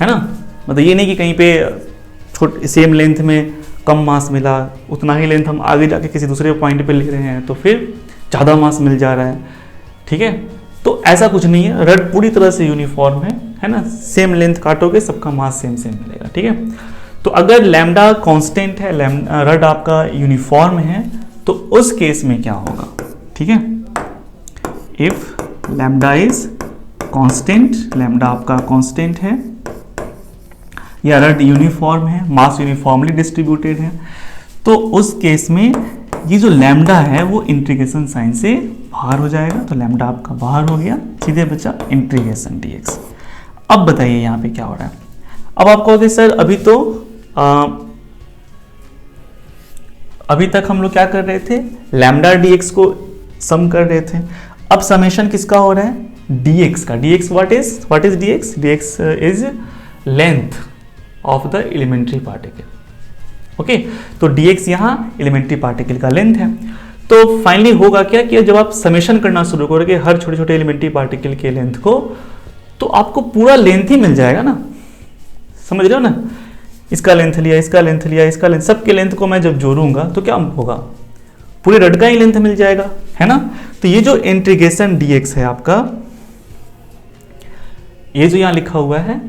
है ना। मतलब ये नहीं कि कहीं पे सेम लेंथ में कम मास मिला, उतना ही लेंथ हम आगे जाके किसी दूसरे पॉइंट पे ले रहे हैं तो फिर ज़्यादा मास मिल जा रहा है, ठीक है। तो ऐसा कुछ नहीं है, रड पूरी तरह से यूनिफॉर्म है ना, सेम लेंथ काटोगे सबका मास सेम मिलेगा, ठीक है। तो अगर लैम्डा कांस्टेंट है, रड आपका यूनिफॉर्म है, तो उस केस में क्या होगा, ठीक है। If lambda is constant, lambda आपका कांस्टेंट है या रड यूनिफॉर्म है, मास यूनिफॉर्मली डिस्ट्रीब्यूटेड है, तो उस केस में ये जो लैम्डा है वो इंटीग्रेशन साइन से बाहर हो जाएगा। तो लैम्डा आपका बाहर हो गया, सीधे बचा इंटीग्रेशन dx। अब बताइए यहाँ पे क्या हो रहा है। अब आप कहोगे सर अभी तक हम लोग क्या कर रहे थे, लैम्डा dx को सम कर रहे थे, अब समेशन किसका हो रहा है, dx का। dx what is dx? dx is length of the elementary particle, okay. तो dx यहाँ एलिमेंट्री पार्टिकल का लेंथ है। तो फाइनली होगा क्या कि जब आप समेशन करना शुरू करोगे हर छोटे छोटे एलिमेंट्री पार्टिकल के लेंथ को, तो आपको पूरा लेंथ ही मिल जाएगा ना, समझ रहे हो ना। इसका लेंथ लिया, इसका लेंथ लिया, इसका लेंथ, सबके लेंथ को मैं जब जोड़ूंगा तो क्या होगा, पूरे रड का ही लेंथ मिल जाएगा, है ना। तो ये जो इंटीग्रेशन dx है आपका, ये जो यहाँ लिखा हुआ है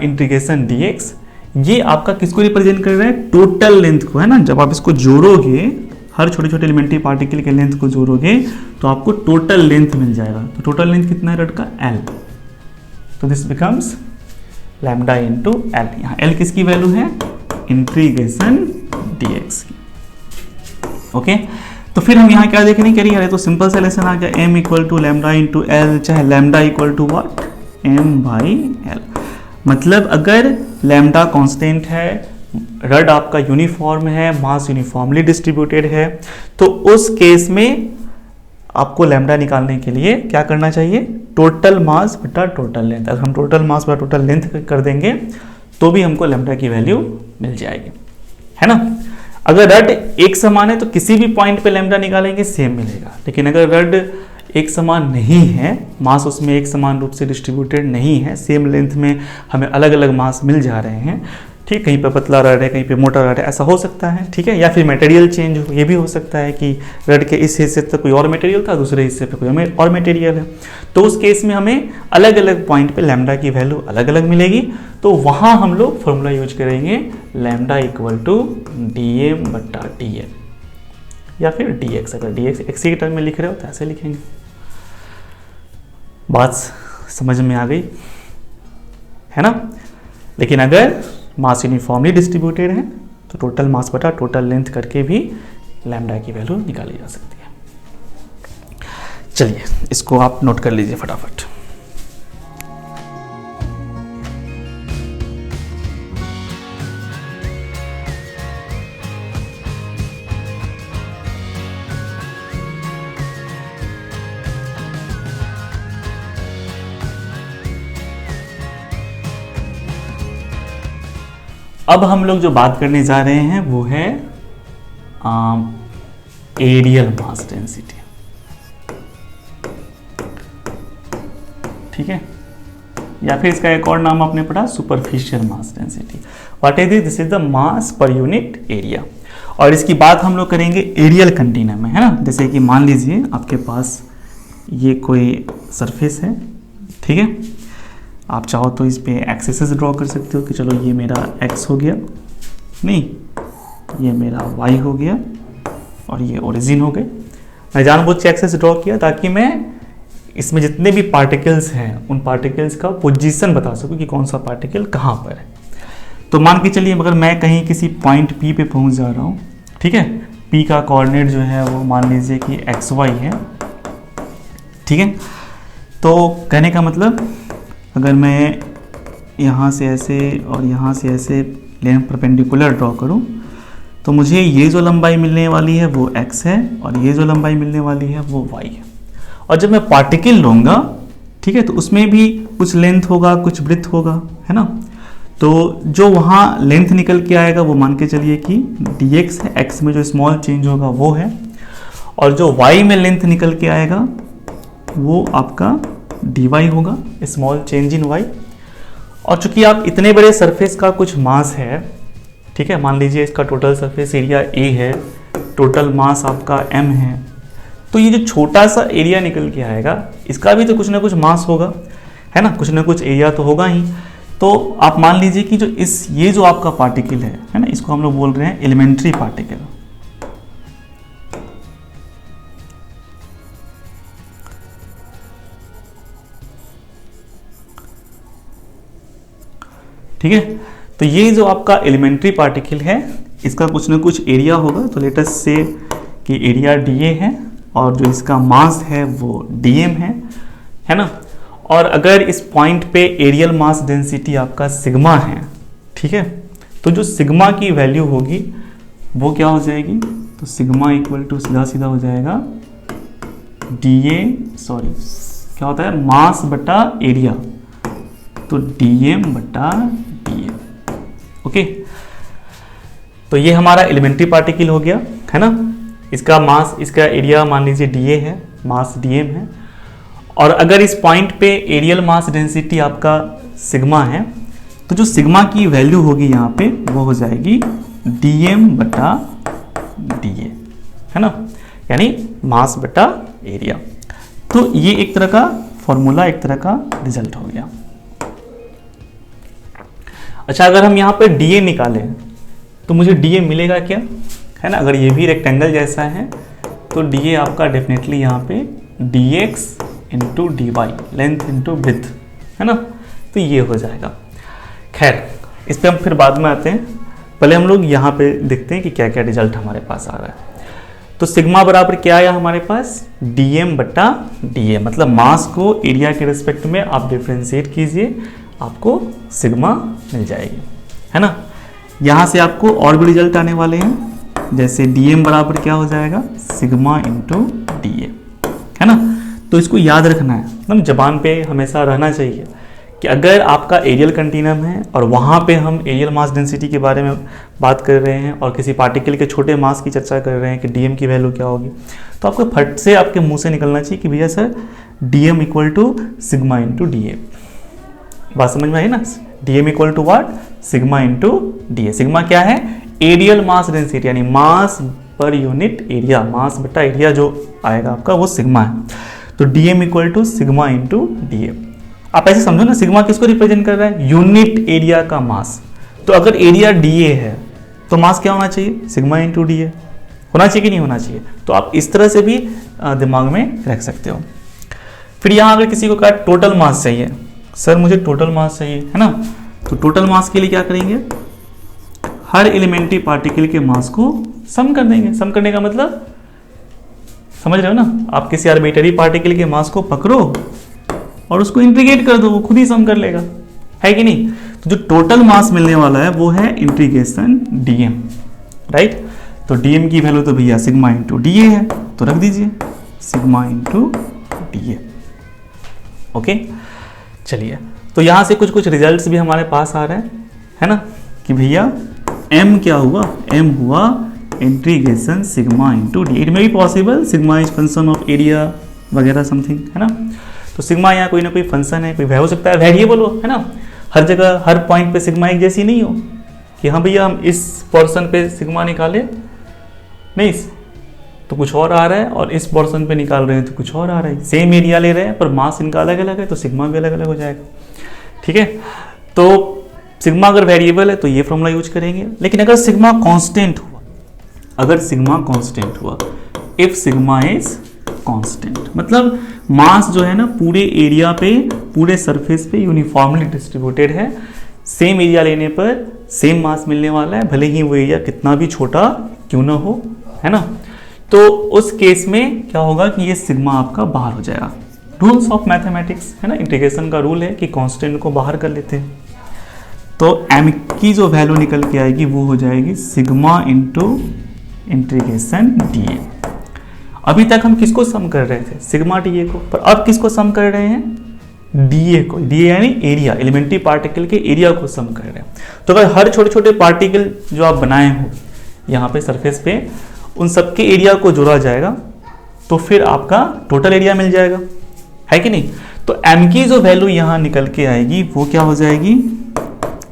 इंटीग्रेशन dx, ये आपका किसको रिप्रेजेंट कर रहा है, टोटल लेंथ को, है ना। जब आप इसको जोड़ोगे हर छोटे छोटे एलिमेंट्री पार्टिकल के लेंथ को जोड़ोगे तो आपको टोटल लेंथ मिल जाएगा। तो टोटल लेंथ कितना है रड का? L। तो this becomes lambda into L. यहाँ L किसकी वैल्यू है? इंटीग्रेशन dx की। ओके, तो फिर हम यहाँ क्या देखने के लिए, तो सिंपल सा लेसन आ गया, m equal to lambda into L, चाहे lambda equal to what? m by L. मतलब अगर लैम्डा कांस्टेंट है, रड आपका यूनिफॉर्म है, मास यूनिफॉर्मली डिस्ट्रीब्यूटेड है, तो उस केस में आपको लैम्डा निकालने के लिए क्या करना चाहिए? टोटल मास बटा टोटल लेंथ। अगर हम टोटल मास बटा टोटल लेंथ कर देंगे तो भी हमको लैम्डा की वैल्यू मिल जाएगी, है ना। अगर रड एक समान है तो किसी भी पॉइंट पे लैम्डा निकालेंगे सेम मिलेगा, लेकिन अगर रड एक समान नहीं है, मास उसमें एक समान रूप से डिस्ट्रीब्यूटेड नहीं है, सेम लेंथ में हमें अलग अलग मास मिल जा रहे हैं, ठीक, कहीं पे पतला रड है, कहीं पे मोटा रड है, ऐसा हो सकता है, ठीक है। या फिर मटेरियल चेंज हो, ये भी हो सकता है कि रड के इस हिस्से तक कोई और मटेरियल था, दूसरे हिस्से पे कोई और मटेरियल है, तो उस केस में हमें अलग अलग पॉइंट पे लैम्डा की वैल्यू अलग अलग मिलेगी। तो वहाँ हम लोग फॉर्मूला यूज करेंगे लैम्डा इक्वल टू dm बटा dl, या फिर dx। अगर dx x के टर्म में लिख रहे हो तो ऐसे लिखेंगे। बात समझ में आ गई, है ना। लेकिन अगर मास यूनिफॉर्मली डिस्ट्रीब्यूटेड है तो टोटल मास बटा टोटल लेंथ करके भी लैम्डा की वैल्यू निकाली जा सकती है। चलिए इसको आप नोट कर लीजिए फटाफट। अब हम लोग जो बात करने जा रहे हैं वो है एरियल मास डेंसिटी, ठीक है, या फिर इसका एक और नाम आपने पढ़ा superficial mass density. What is this? Is the mass per unit area. और इसकी बात हम लोग करेंगे एरियल कंटीनम में, है ना। जैसे कि मान लीजिए आपके पास ये कोई सरफेस है, ठीक है, आप चाहो तो इस पे एक्सेस ड्रॉ कर सकते हो कि चलो ये मेरा x हो गया, नहीं ये मेरा y हो गया और ये ओरिजिन हो गए। मैं जानबूझ के एक्सेस ड्रॉ किया ताकि मैं इसमें जितने भी पार्टिकल्स हैं उन पार्टिकल्स का पोजीशन बता सकूं कि कौन सा पार्टिकल कहाँ पर है। तो मान के चलिए अगर मैं कहीं किसी पॉइंट P पे पहुंच जा रहा हूँ, ठीक है, P का कोऑर्डिनेट जो है वो मान लीजिए कि XY है, ठीक है। तो कहने का मतलब अगर मैं यहाँ से ऐसे और यहाँ से ऐसे लेन परपेंडिकुलर ड्रॉ करूँ तो मुझे ये जो लंबाई मिलने वाली है वो x है और ये जो लंबाई मिलने वाली है वो y है। और जब मैं पार्टिकल लूँगा, ठीक है, तो उसमें भी कुछ लेंथ होगा, कुछ ब्रेड्थ होगा, है ना। तो जो वहाँ लेंथ निकल के आएगा वो मान के चलिए कि dx है, x में जो स्मॉल चेंज होगा वो है, और जो y में लेंथ निकल के आएगा वो आपका dy होगा, स्मॉल चेंज इन y। और चूंकि आप इतने बड़े सरफेस का कुछ मास है, ठीक है, मान लीजिए इसका टोटल सरफेस एरिया a है, टोटल मास आपका m है, तो ये जो छोटा सा एरिया निकल के आएगा इसका भी तो कुछ ना कुछ मास होगा, है ना, कुछ ना कुछ एरिया तो होगा ही। तो आप मान लीजिए कि जो ये जो आपका पार्टिकल है ना, इसको हम लोग बोल रहे हैं एलिमेंट्री पार्टिकल, ठीक है। तो ये जो आपका एलिमेंट्री पार्टिकल है इसका कुछ ना कुछ एरिया होगा। तो लेट अस से कि एरिया dA है और जो इसका मास है वो dm है ना। और अगर इस पॉइंट पे एरियल मास डेंसिटी आपका सिग्मा है, ठीक है, तो जो सिग्मा की वैल्यू होगी वो क्या हो जाएगी? तो सिग्मा इक्वल टू सीधा सीधा हो जाएगा क्या होता है, मास बटा एरिया, तो dm बटा dA। ओके, तो ये हमारा एलिमेंट्री पार्टिकल हो गया, है ना। इसका मास, इसका एरिया मान लीजिए dA है, मास dm है। और अगर इस पॉइंट पे एरियल मास डेंसिटी आपका सिग्मा है तो जो सिग्मा की वैल्यू होगी यहाँ पे वो हो जाएगी dm बटा dA, है ना, यानी मास बटा एरिया। तो ये एक तरह का फॉर्मूला, एक तरह का रिजल्ट हो गया। अच्छा, अगर हम यहाँ पे dA निकालें तो मुझे dA मिलेगा क्या, है ना। अगर ये भी रेक्टेंगल जैसा है तो डी ए आपका डेफिनेटली यहाँ पे d x into d y, length into width, है ना, तो ये हो जाएगा। खैर इस पर हम फिर बाद में आते हैं, पहले हम लोग यहाँ पे देखते हैं कि क्या क्या रिजल्ट हमारे पास आ रहा है। तो सिग्मा बराबर क्या आया हमारे पास, dm बटा da, मतलब मास को एरिया के रिस्पेक्ट में आप डिफ्रेंशिएट कीजिए, आपको सिग्मा मिल जाएगी, है ना। यहाँ से आपको और भी रिजल्ट आने वाले हैं, जैसे dm बराबर क्या हो जाएगा, सिग्मा इंटू da, है ना। तो इसको याद रखना है, मतलब जबान पे हमेशा रहना चाहिए कि अगर आपका एरियल कंटिन्यूम है और वहाँ पे हम एरियल मास डेंसिटी के बारे में बात कर रहे हैं और किसी पार्टिकल के छोटे मास की चर्चा कर रहे हैं कि डीएम की वैल्यू क्या होगी, तो आपको फट से आपके मुंह से निकलना चाहिए कि भैया sir dm equal to sigma into d a. बात समझ में आई ना, dm equal to what, sigma into d a. Sigma क्या है, एरियल मास डेंसिटी, यानी मास पर यूनिट एरिया, मास बटा एरिया जो आएगा आपका वो सिग्मा है। तो dm equal to sigma into d a. आप ऐसे समझो ना, सिग्मा किसको रिप्रेजेंट कर रहा है, यूनिट एरिया का मास। तो अगर एरिया डीए है तो मास क्या होना चाहिए, सिग्मा इंटू डीए होना चाहिए कि नहीं होना चाहिए। तो आप इस तरह से भी दिमाग में रख सकते हो। फिर यहाँ अगर किसी को कहा टोटल मास चाहिए, सर मुझे टोटल मास चाहिए, है ना, तो टोटल मास के लिए क्या करेंगे, हर एलिमेंट्री पार्टिकल के मास को सम कर देंगे। सम करने का मतलब समझ रहे हो ना, आप किसी आर्बिट्ररी पार्टिकल के मास को पकड़ो और उसको इंटीग्रेट कर दो, वो खुद ही सम कर लेगा, है कि नहीं। तो जो टोटल मास मिलने वाला है वो है इंटीग्रेशन डीएम, राइट। तो डीएम की वैल्यू तो भैया सिग्मा इंटू डीए है, तो रख दीजिए सिग्मा इंटू डीए। ओके, चलिए, तो यहां से कुछ कुछ रिजल्ट्स भी हमारे पास आ रहे हैं, है ना, कि भैया एम क्या हुआ, एम हुआ integration sigma into D. It may be possible sigma is function of area वगैरह समथिंग, है ना। तो सिग्मा यहाँ कोई ना कोई फंक्शन है, कोई हो सकता है वेरिएबल हो, है ना। हर जगह हर पॉइंट पे सिग्मा एक जैसी नहीं हो कि हाँ भैया हम इस पोर्शन पे सिग्मा निकाले नहीं तो कुछ और आ रहा है, और इस पोर्शन पे निकाल रहे हैं तो कुछ और आ रहा है। सेम एरिया ले रहे हैं पर मास इनका अलग अलग है, तो सिग्मा भी अलग अलग हो जाएगा, ठीक है। तो सिग्मा अगर वेरिएबल है तो ये फॉर्मूला यूज करेंगे, लेकिन अगर सिग्मा कांस्टेंट हुआ, अगर सिग्मा कांस्टेंट हुआ, इफ सिग्मा इज कांस्टेंट, मतलब मास जो है ना पूरे एरिया पे, पूरे सरफेस पे यूनिफॉर्मली डिस्ट्रीब्यूटेड है, सेम एरिया लेने पर सेम मास मिलने वाला है, भले ही वो एरिया कितना भी छोटा क्यों ना हो, है ना। तो उस केस में क्या होगा कि ये सिग्मा आपका बाहर हो जाएगा। रूल्स ऑफ मैथमेटिक्स, है ना, इंटीग्रेशन का रूल है कि कांस्टेंट को बाहर कर लेते हैं। तो एम की जो वैल्यू निकल के आएगी वो हो जाएगी sigma into integration D A. अभी तक हम किसको सम कर रहे थे, सिग्मा डी ए को, पर अब किसको सम कर रहे हैं, डी ए को। डी ए यानी एरिया, एलिमेंट्री पार्टिकल के एरिया को सम कर रहे हैं। तो अगर हर छोटे छोटे पार्टिकल जो आप बनाए हो यहाँ पे सरफेस पे, उन सबके एरिया को जोड़ा जाएगा तो फिर आपका टोटल एरिया मिल जाएगा, है कि नहीं। तो एम की जो वैल्यू यहाँ निकल के आएगी वो क्या हो जाएगी,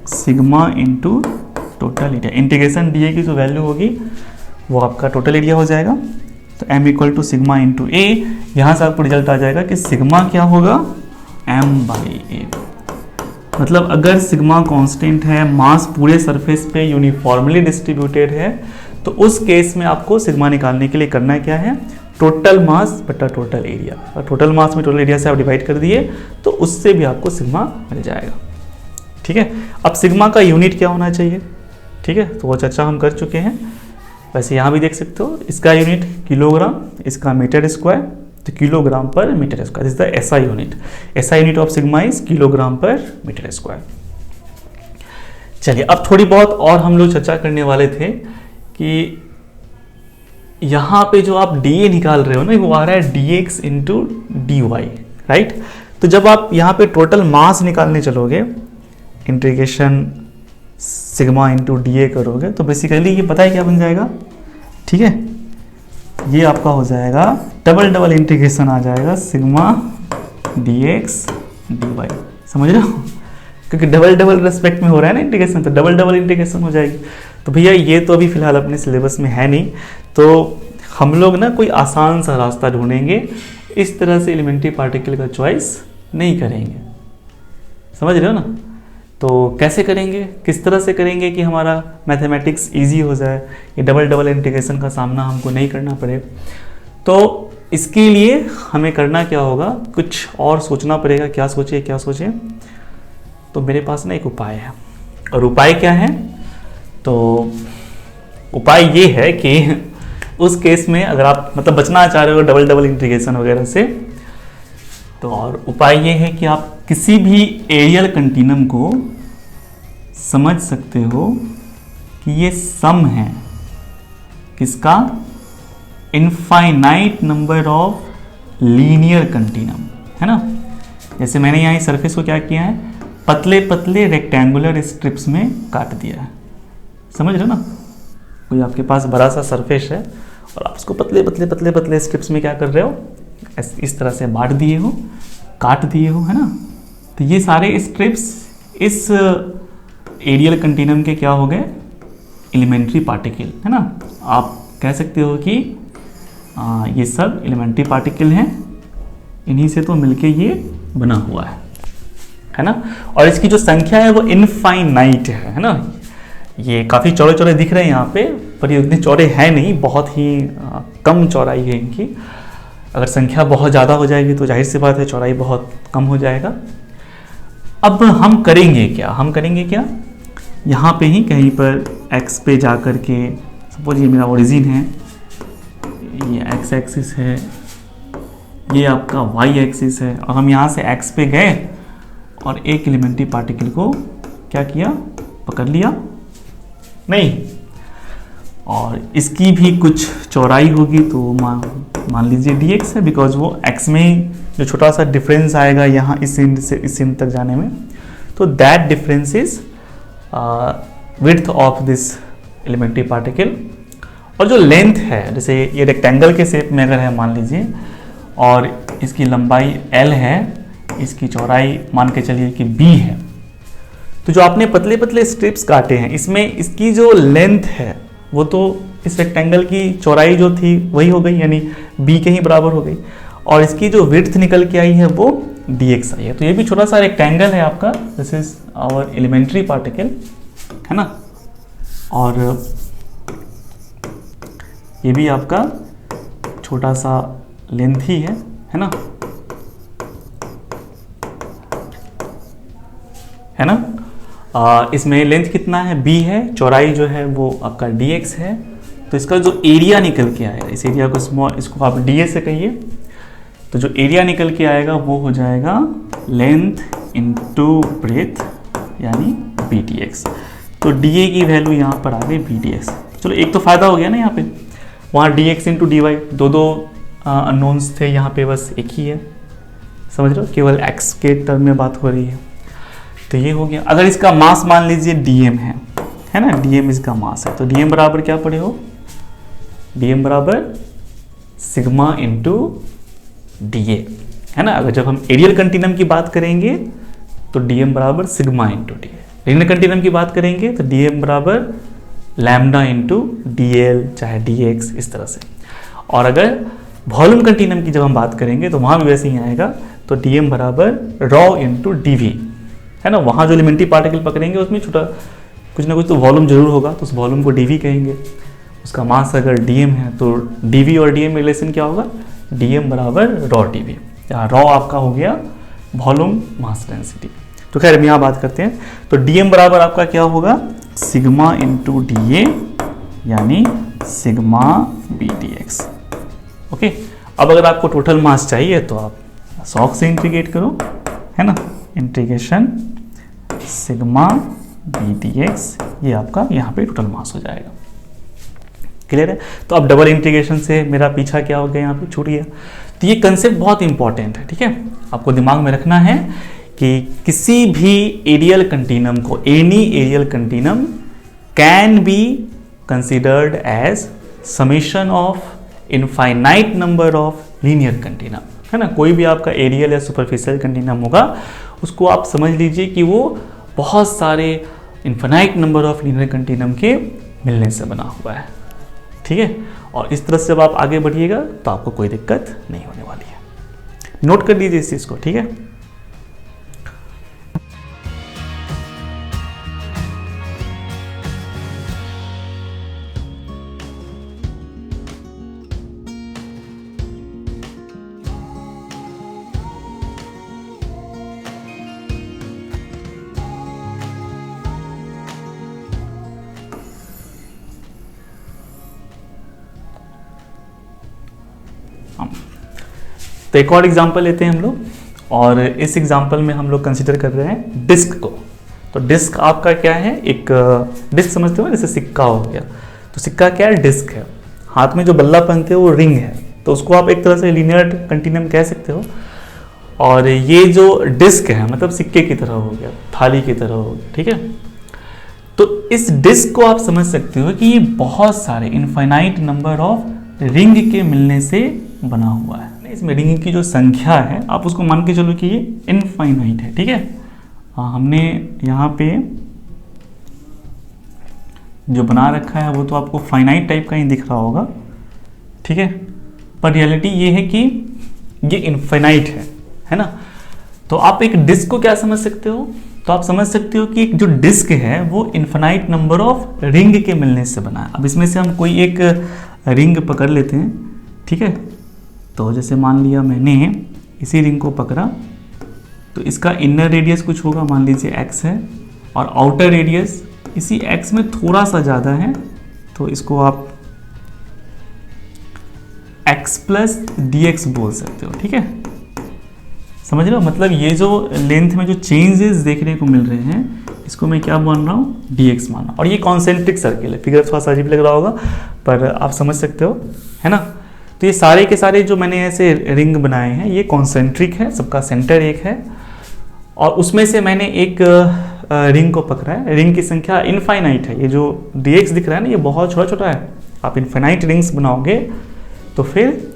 sigma into total area. Integration D A की जो वैल्यू होगी वो आपका टोटल एरिया हो जाएगा। तो m equal to sigma into A, यहाँ से आपको रिजल्ट आ जाएगा कि सिग्मा क्या होगा, m बाई ए। मतलब अगर सिग्मा कांस्टेंट है, मास पूरे सरफेस पे यूनिफॉर्मली डिस्ट्रीब्यूटेड है, तो उस केस में आपको सिग्मा निकालने के लिए करना क्या है, टोटल मास बटा टोटल एरिया। और टोटल मास में टोटल एरिया से आप डिवाइड कर दिए तो उससे भी आपको सिग्मा मिल जाएगा, ठीक है। अब सिग्मा का यूनिट क्या होना चाहिए, ठीक है, तो वो चर्चा हम कर चुके हैं। वैसे यहाँ भी देख सकते हो, इसका यूनिट किलोग्राम, इसका मीटर स्क्वायर, तो kilogram per metre square is the SI unit. SI unit of sigma is kilogram per metre square. चलिए, अब थोड़ी बहुत और हम लोग चर्चा करने वाले थे कि यहाँ पे जो आप डी ए निकाल रहे हो ना, वो आ रहा है d x into d y, right. तो जब आप यहाँ पे टोटल मास निकालने चलोगे, integration sigma into d a करोगे, तो बेसिकली ये पता है क्या बन जाएगा, ठीक है, ये आपका हो जाएगा डबल इंटीग्रेशन आ जाएगा sigma d x d y. समझ रहे हो, क्योंकि डबल रेस्पेक्ट में हो रहा है ना इंटीग्रेशन, तो डबल इंटीग्रेशन हो जाएगी। तो भैया ये तो अभी फिलहाल अपने सिलेबस में है नहीं, तो हम लोग ना कोई आसान सा रास्ता ढूंढेंगे, इस तरह से एलिमेंट्री पार्टिकल का चॉइस नहीं करेंगे, समझ रहे हो ना। तो कैसे करेंगे, किस तरह से करेंगे कि हमारा मैथमेटिक्स इजी हो जाए, ये डबल डबल इंटीग्रेशन का सामना हमको नहीं करना पड़े। तो इसके लिए हमें करना क्या होगा, कुछ और सोचना पड़ेगा। क्या सोचे। तो मेरे पास ना एक उपाय है, और उपाय क्या है, तो उपाय ये है कि उस केस में अगर आप मतलब बचना चाह रहे हो डबल डबल इंटीग्रेशन वगैरह से, तो और उपाय ये है कि आप किसी भी एरियल कंटिन्यूम को समझ सकते हो कि ये सम है किसका, infinite number of linear continuum, है ना। जैसे मैंने यहाँ इस सरफेस को क्या किया है, पतले पतले रेक्टेंगुलर स्ट्रिप्स में काट दिया है, समझ रहे हो ना। कोई आपके पास बड़ा सा सरफेस है और आप उसको पतले पतले पतले पतले स्ट्रिप्स में क्या कर रहे हो, इस तरह से बांट दिए हो, काट दिए हो, है ना। तो ये सारे स्ट्रिप्स इस एरियल कंटिन्यूम के क्या हो गए, एलिमेंट्री पार्टिकल, है ना। आप कह सकते हो कि ये सब एलिमेंट्री पार्टिकल हैं, इन्हीं से तो मिलके ये बना हुआ है ना। और इसकी जो संख्या है वो इनफाइनाइट है ना। ये काफ़ी चौड़े चौड़े दिख रहे हैं यहाँ पे, पर ये उतने चौड़े हैं नहीं, बहुत ही कम चौड़ाई है इनकी। अगर संख्या बहुत ज़्यादा हो जाएगी तो जाहिर सी बात है चौड़ाई बहुत कम हो जाएगा। अब हम करेंगे क्या, यहाँ पे ही कहीं पर x पे जा कर के, सपोज ये मेरा ओरिजिन है, ये x एक्सिस है, ये आपका y एक्सिस है, और हम यहाँ से x पे गए और एक एलिमेंट्री पार्टिकल को क्या किया, पकड़ लिया नहीं, और इसकी भी कुछ चौड़ाई होगी, तो मान लीजिए dx है, बिकॉज वो x में जो छोटा सा डिफरेंस आएगा यहाँ इस एंड से इस एंड तक जाने में, तो that difference is width of this elementary particle. और जो लेंथ है, जैसे ये रेक्टेंगल के शेप में अगर है मान लीजिए, और इसकी लंबाई l है, इसकी चौड़ाई मान के चलिए कि b है, तो जो आपने पतले पतले स्ट्रिप्स काटे हैं इसमें इसकी जो लेंथ है वो तो इस रेक्टेंगल की चौड़ाई जो थी वही हो गई, यानी b के ही बराबर हो गई, और इसकी जो विड्थ निकल के आई है वो dx आई है। तो ये भी छोटा सा रेक्टेंगल है आपका, this is our elementary particle, है ना। और ये भी आपका छोटा सा लेंथ ही है ना, इसमें लेंथ कितना है, b है, चौड़ाई जो है वो आपका dx है। तो इसका जो एरिया निकल के आएगा, इस एरिया को इसको आप da से कहिए, तो जो एरिया निकल के आएगा वो हो जाएगा लेंथ इनटू ब्रेथ, यानी bdx। तो da की वैल्यू यहाँ पर आ गई bdx। चलो एक तो फायदा हो गया ना, यहाँ पे वहाँ dx इंटू dy दो अननोन्स थे, यहाँ पे बस एक ही है, समझ रहे हो, केवल x के टर्म में बात हो रही है। तो ये हो गया। अगर इसका मास मान लीजिए dm है ना, dm इसका मास है, तो dm बराबर क्या पड़े हो, dm बराबर सिग्मा इंटू da, है ना। अगर जब हम एरियल कंटिन्यूम की बात करेंगे तो dm बराबर sigma into da, linear continuum की बात करेंगे तो dm बराबर लैम्डा इंटू dl चाहे dx, इस तरह से। और अगर वॉल्यूम कंटिन्यूम की जब हम बात करेंगे तो वहाँ भी वैसे ही आएगा, तो dm बराबर रॉ इंटू dv, है ना। वहाँ जो एलिमेंट्री पार्टिकल पकड़ेंगे उसमें छोटा कुछ ना कुछ तो वॉल्यूम जरूर होगा, तो उस वॉल्यूम को dv कहेंगे। उसका मास अगर dm है तो dv और dm रिलेशन क्या होगा, dm बराबर रॉ dv, जहाँ रॉ आपका हो गया वॉल्यूम मास डेंसिटी। तो खैर हम यहाँ बात करते हैं, तो dm बराबर आपका क्या होगा, सिग्मा इंटू da, यानी सिग्मा bdx। ओके, अब अगर आपको टोटल मास चाहिए तो आप सॉक से इंटीग्रेट करो, है ना, इंटीग्रेशन सिग्मा bdx, ये आपका यहाँ पे टोटल मास हो जाएगा। क्लियर है। तो अब डबल इंटीग्रेशन से मेरा पीछा क्या हो गया, यहाँ पे छूट गया। तो ये कंसेप्ट बहुत इंपॉर्टेंट है, ठीक है, आपको दिमाग में रखना है कि किसी भी एरियल कंटिन्यूम को, any areal continuum can be considered as summation of infinite number of linear continuum, है ना। कोई भी आपका एरियल या सुपरफिशियल कंटिन्यूम होगा, उसको आप समझ लीजिए कि वो बहुत सारे infinite number of linear continuum के मिलने से बना हुआ है, ठीक है। और इस तरह से जब आप आगे बढ़िएगा तो आपको कोई दिक्कत नहीं होने वाली है। नोट कर लीजिए इस चीज़ को, ठीक है। तो एक और एग्जांपल लेते हैं हम लोग, और इस एग्जांपल में हम लोग कंसीडर कर रहे हैं डिस्क को। तो डिस्क आपका क्या है, एक डिस्क समझते हो जैसे सिक्का हो गया, तो सिक्का क्या है, डिस्क है। हाथ में जो बल्ला पहनते हो वो रिंग है, तो उसको आप एक तरह से लीनियर कंटिन्यूम कह सकते हो। और ये जो डिस्क है मतलब सिक्के की तरह हो गया, थाली की तरह हो गया, ठीक है। तो इस डिस्क को आप समझ सकते हो कि ये बहुत सारे इनफाइनाइट नंबर ऑफ रिंग के मिलने से बना हुआ है। इसमें रिंग की जो संख्या है आप उसको मान के चलो कि ये इनफाइनाइट है, ठीक है। हमने यहाँ पे जो बना रखा है वो तो आपको फाइनाइट टाइप का ही दिख रहा होगा, ठीक है, पर रियलिटी ये है कि ये इनफाइनाइट है ना। तो आप एक डिस्क को क्या समझ सकते हो, तो आप समझ सकते हो कि एक जो डिस्क है वो इनफाइनाइट नंबर ऑफ रिंग के मिलने से बना है। अब इसमें से हम कोई एक रिंग पकड़ लेते हैं, ठीक है। तो जैसे मान लिया मैंने इसी रिंग को पकड़ा, तो इसका इनर रेडियस कुछ होगा, मान लीजिए x है, और आउटर रेडियस इसी x में थोड़ा सा ज़्यादा है, तो इसको आप x प्लस dx बोल सकते हो, ठीक है। समझ रहे हो, मतलब ये जो लेंथ में जो चेंजेस देखने को मिल रहे हैं इसको मैं क्या मान रहा हूँ, dx मान रहा हूँ। और ये कॉन्सेंट्रिक सर्किल है, फिगर थोड़ा सा अजीब लग रहा होगा पर आप समझ सकते हो, है ना। तो ये सारे के सारे जो मैंने ऐसे रिंग बनाए हैं ये कॉन्सेंट्रिक है, सबका सेंटर एक है, और उसमें से मैंने एक रिंग को पकड़ा है। रिंग की संख्या इनफाइनाइट है, ये जो dx दिख रहा है ना ये बहुत छोटा छोटा है। आप इनफाइनाइट रिंग्स बनाओगे तो फिर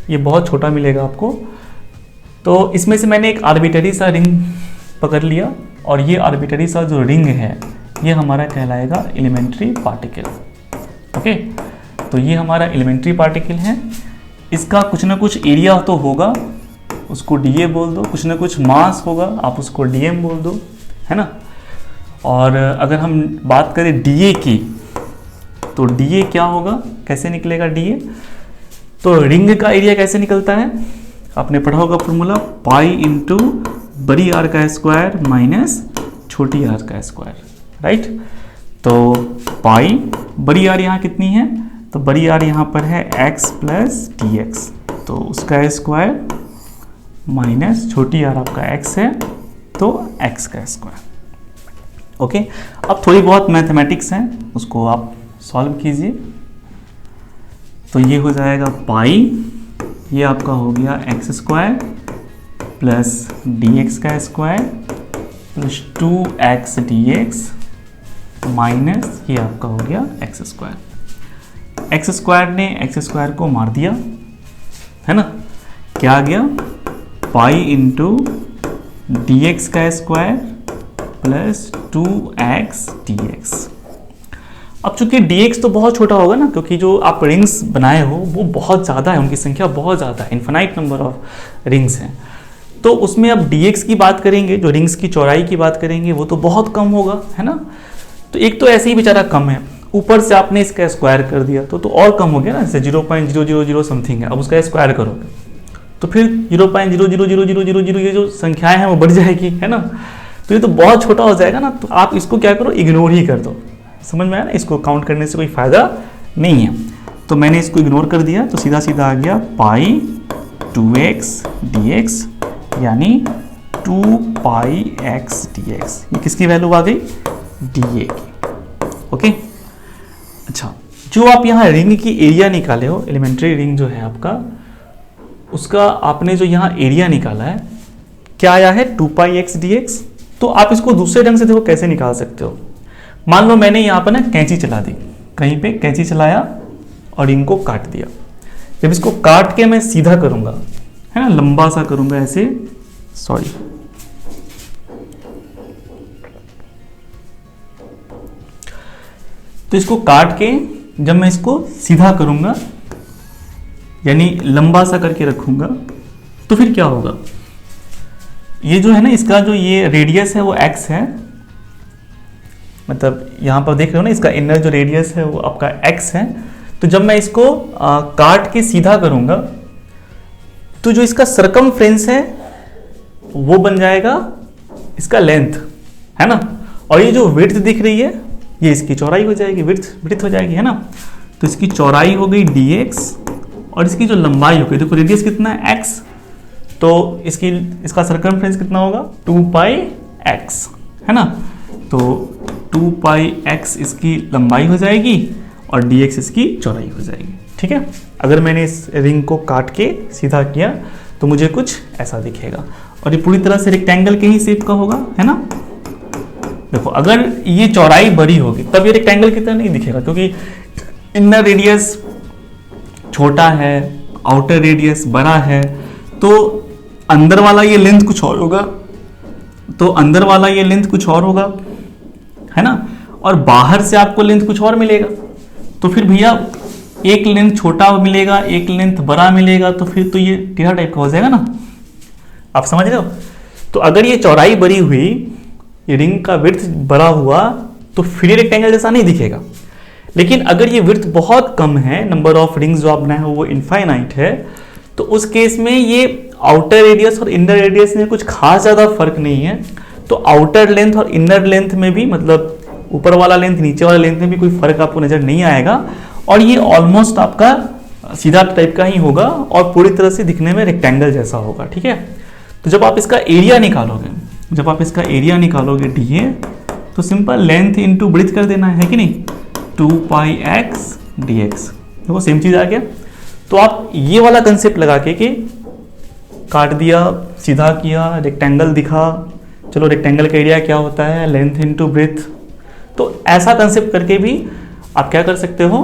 ये बहुत छोटा मिलेगा आपको। तो इसमें से मैंने एक आर्बिटरी सा रिंग पकड़ लिया, और ये आर्बिटरी सा जो रिंग है ये हमारा कहलाएगा एलिमेंट्री पार्टिकल, ओके। तो ये हमारा एलिमेंट्री पार्टिकल है, इसका कुछ ना कुछ एरिया तो होगा, उसको dA बोल दो, कुछ ना कुछ मास होगा, आप उसको dm बोल दो, है ना। और अगर हम बात करें dA की, तो dA क्या होगा, कैसे निकलेगा dA, तो रिंग का एरिया कैसे निकलता है, आपने पढ़ा होगा फॉर्मूला, पाई इंटू बड़ी आर का स्क्वायर माइनस छोटी आर का स्क्वायर, राइट। तो पाई बड़ी आर यहाँ कितनी है, तो बड़ी आर यहाँ पर है x प्लस dx, तो उसका स्क्वायर माइनस छोटी आर आपका x है तो x का स्क्वायर, ओके। अब थोड़ी बहुत मैथमेटिक्स हैं उसको आप सॉल्व कीजिए। तो ये हो जाएगा पाई, ये आपका हो गया x स्क्वायर प्लस dx का square plus 2x dx minus ये आपका हो गया x स्क्वायर। एक्स स्क्वायर ने एक्स स्क्वायर को मार दिया, है ना, क्या आ गया, पाई इंटू dx का स्क्वायर प्लस 2x dx। अब चूंकि dx तो बहुत छोटा होगा ना, क्योंकि जो आप रिंग्स बनाए हो वो बहुत ज़्यादा है, उनकी संख्या बहुत ज़्यादा है, इन्फिनाइट नंबर ऑफ रिंग्स हैं। तो उसमें अब dx की बात करेंगे, जो रिंग्स की चौड़ाई की बात करेंगे वो तो बहुत कम होगा, है ना। तो एक तो ऐसे ही बेचारा कम है, ऊपर से आपने इसका स्क्वायर कर दिया तो और कम हो गया ना, जैसे 0.000 समथिंग है, अब उसका स्क्वायर करोगे तो फिर 0.00000 ये जो संख्याएं हैं वो बढ़ जाएगी, है ना। तो ये तो बहुत छोटा हो जाएगा ना, तो आप इसको क्या करो, इग्नोर ही कर दो। समझ में आया ना, इसको काउंट करने से कोई फायदा नहीं है। तो मैंने इसको इग्नोर कर दिया, तो सीधा सीधा आ गया पाई 2x dx यानी 2 पाई x dx। ये किसकी वैल्यू आ गई, dA की, ओके। अच्छा, जो आप यहाँ रिंग की एरिया निकाले हो, एलिमेंट्री रिंग जो है आपका, उसका आपने जो यहाँ एरिया निकाला है क्या आया है, 2 पाई x dx। तो आप इसको दूसरे ढंग से देखो कैसे निकाल सकते हो। मान लो मैंने यहाँ पर ना कैंची चला दी, कहीं पे कैंची चलाया और रिंग को काट दिया। जब इसको काट के मैं सीधा करूंगा, है ना, लंबा सा करूंगा ऐसे, सॉरी, तो इसको काट के जब मैं इसको सीधा करूंगा यानी लंबा सा करके रखूंगा, तो फिर क्या होगा, ये जो है ना, इसका जो ये रेडियस है वो x है, मतलब यहाँ पर देख रहे हो ना, इसका इनर जो रेडियस है वो आपका x है। तो जब मैं इसको काट के सीधा करूंगा तो जो इसका सरकमफ्रेंस है वो बन जाएगा इसका लेंथ, है ना। और ये जो विड्थ दिख रही है ये इसकी चौड़ाई हो जाएगी, विड्थ हो जाएगी, है ना। तो इसकी चौड़ाई हो गई dx और इसकी जो लंबाई होगी, देखो रेडियस कितना है x, तो इसका सर्कमफ्रेंस कितना होगा 2πx, है ना। तो 2πx इसकी लंबाई हो जाएगी और dx इसकी चौड़ाई हो जाएगी, ठीक है। अगर मैंने इस रिंग को काट के सीधा किया तो मुझे कुछ ऐसा दिखेगा, और ये पूरी तरह से रेक्टेंगल के ही शेप का होगा, है ना। देखो अगर ये चौड़ाई बड़ी होगी तब ये रेक्टेंगल की तरह नहीं दिखेगा, क्योंकि इनर रेडियस छोटा है, आउटर रेडियस बड़ा है, तो अंदर वाला ये लेंथ कुछ और होगा, है ना, और बाहर से आपको लेंथ कुछ और मिलेगा। तो फिर भैया एक लेंथ छोटा मिलेगा, एक लेंथ बड़ा मिलेगा, तो फिर तो ये टेढ़ा टाइप का हो जाएगा ना, आप समझ रहे हो। तो अगर ये चौड़ाई बड़ी हुई, ये रिंग का विड्थ बड़ा हुआ, तो फिर ये रेक्टेंगल जैसा नहीं दिखेगा। लेकिन अगर ये विड्थ बहुत कम है, नंबर ऑफ रिंग्स जो आप बनाए हो वो इनफाइनाइट है, तो उस केस में ये आउटर रेडियस और इनर रेडियस में कुछ खास ज़्यादा फर्क नहीं है। तो आउटर लेंथ और इनर लेंथ में भी, मतलब ऊपर वाला लेंथ नीचे वाला लेंथ में भी कोई फर्क आपको नजर नहीं आएगा, और ये ऑलमोस्ट आपका सीधा टाइप का ही होगा और पूरी तरह से दिखने में रेक्टेंगल जैसा होगा, ठीक है। तो जब आप इसका एरिया निकालोगे DA, तो सिंपल लेंथ इंटू ब्रेथ कर देना है कि नहीं, 2πx dx, देखो सेम चीज आ गया। तो आप ये वाला कंसेप्ट लगा के कि काट दिया, सीधा किया, रेक्टेंगल दिखा, चलो रेक्टेंगल का एरिया क्या होता है, लेंथ इंटू ब्रेथ, तो ऐसा कंसेप्ट करके भी आप क्या कर सकते हो,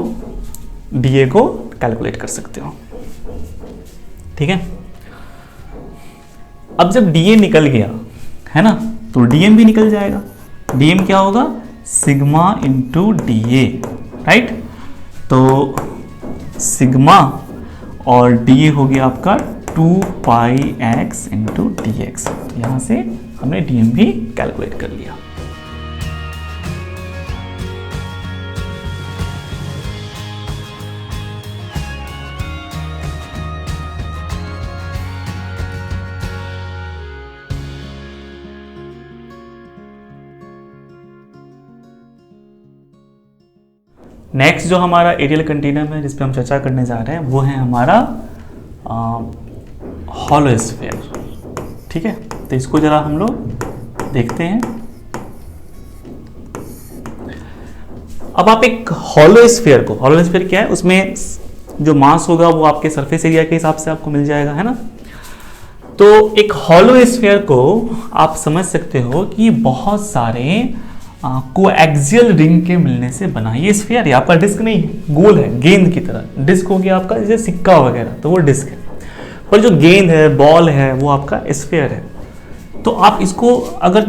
DA को कैलकुलेट कर सकते हो, ठीक है। अब जब DA निकल गया, है ना, तो DM भी निकल जाएगा। DM क्या होगा, सिग्मा इंटू DA, राइट। तो सिग्मा और DA हो गया आपका 2πx इंटू dx। तो यहां से हमने DM भी कैलकुलेट कर लिया। नेक्स्ट जो हमारा एरियल कंटिन्यूम है जिस पे हम चर्चा करने जा रहे हैं वो है हमारा हॉलो स्फीयर, ठीक है। तो इसको जरा हम लोग देखते हैं। अब आप एक हॉलो स्फीयर क्या है, उसमें जो मास होगा वो आपके सरफेस एरिया के हिसाब से आपको मिल जाएगा, है ना। तो एक हॉलो स्फीयर को आप समझ सकते हो कि बहुत सारे कोएक्सियल रिंग के मिलने से बना। ये स्फीयर है, आपका डिस्क नहीं है, गोल है, गेंद की तरह। डिस्क हो गया आपका जैसे सिक्का वगैरह, तो वो डिस्क है, पर जो गेंद है, बॉल है, वो आपका स्फीयर है। तो आप इसको अगर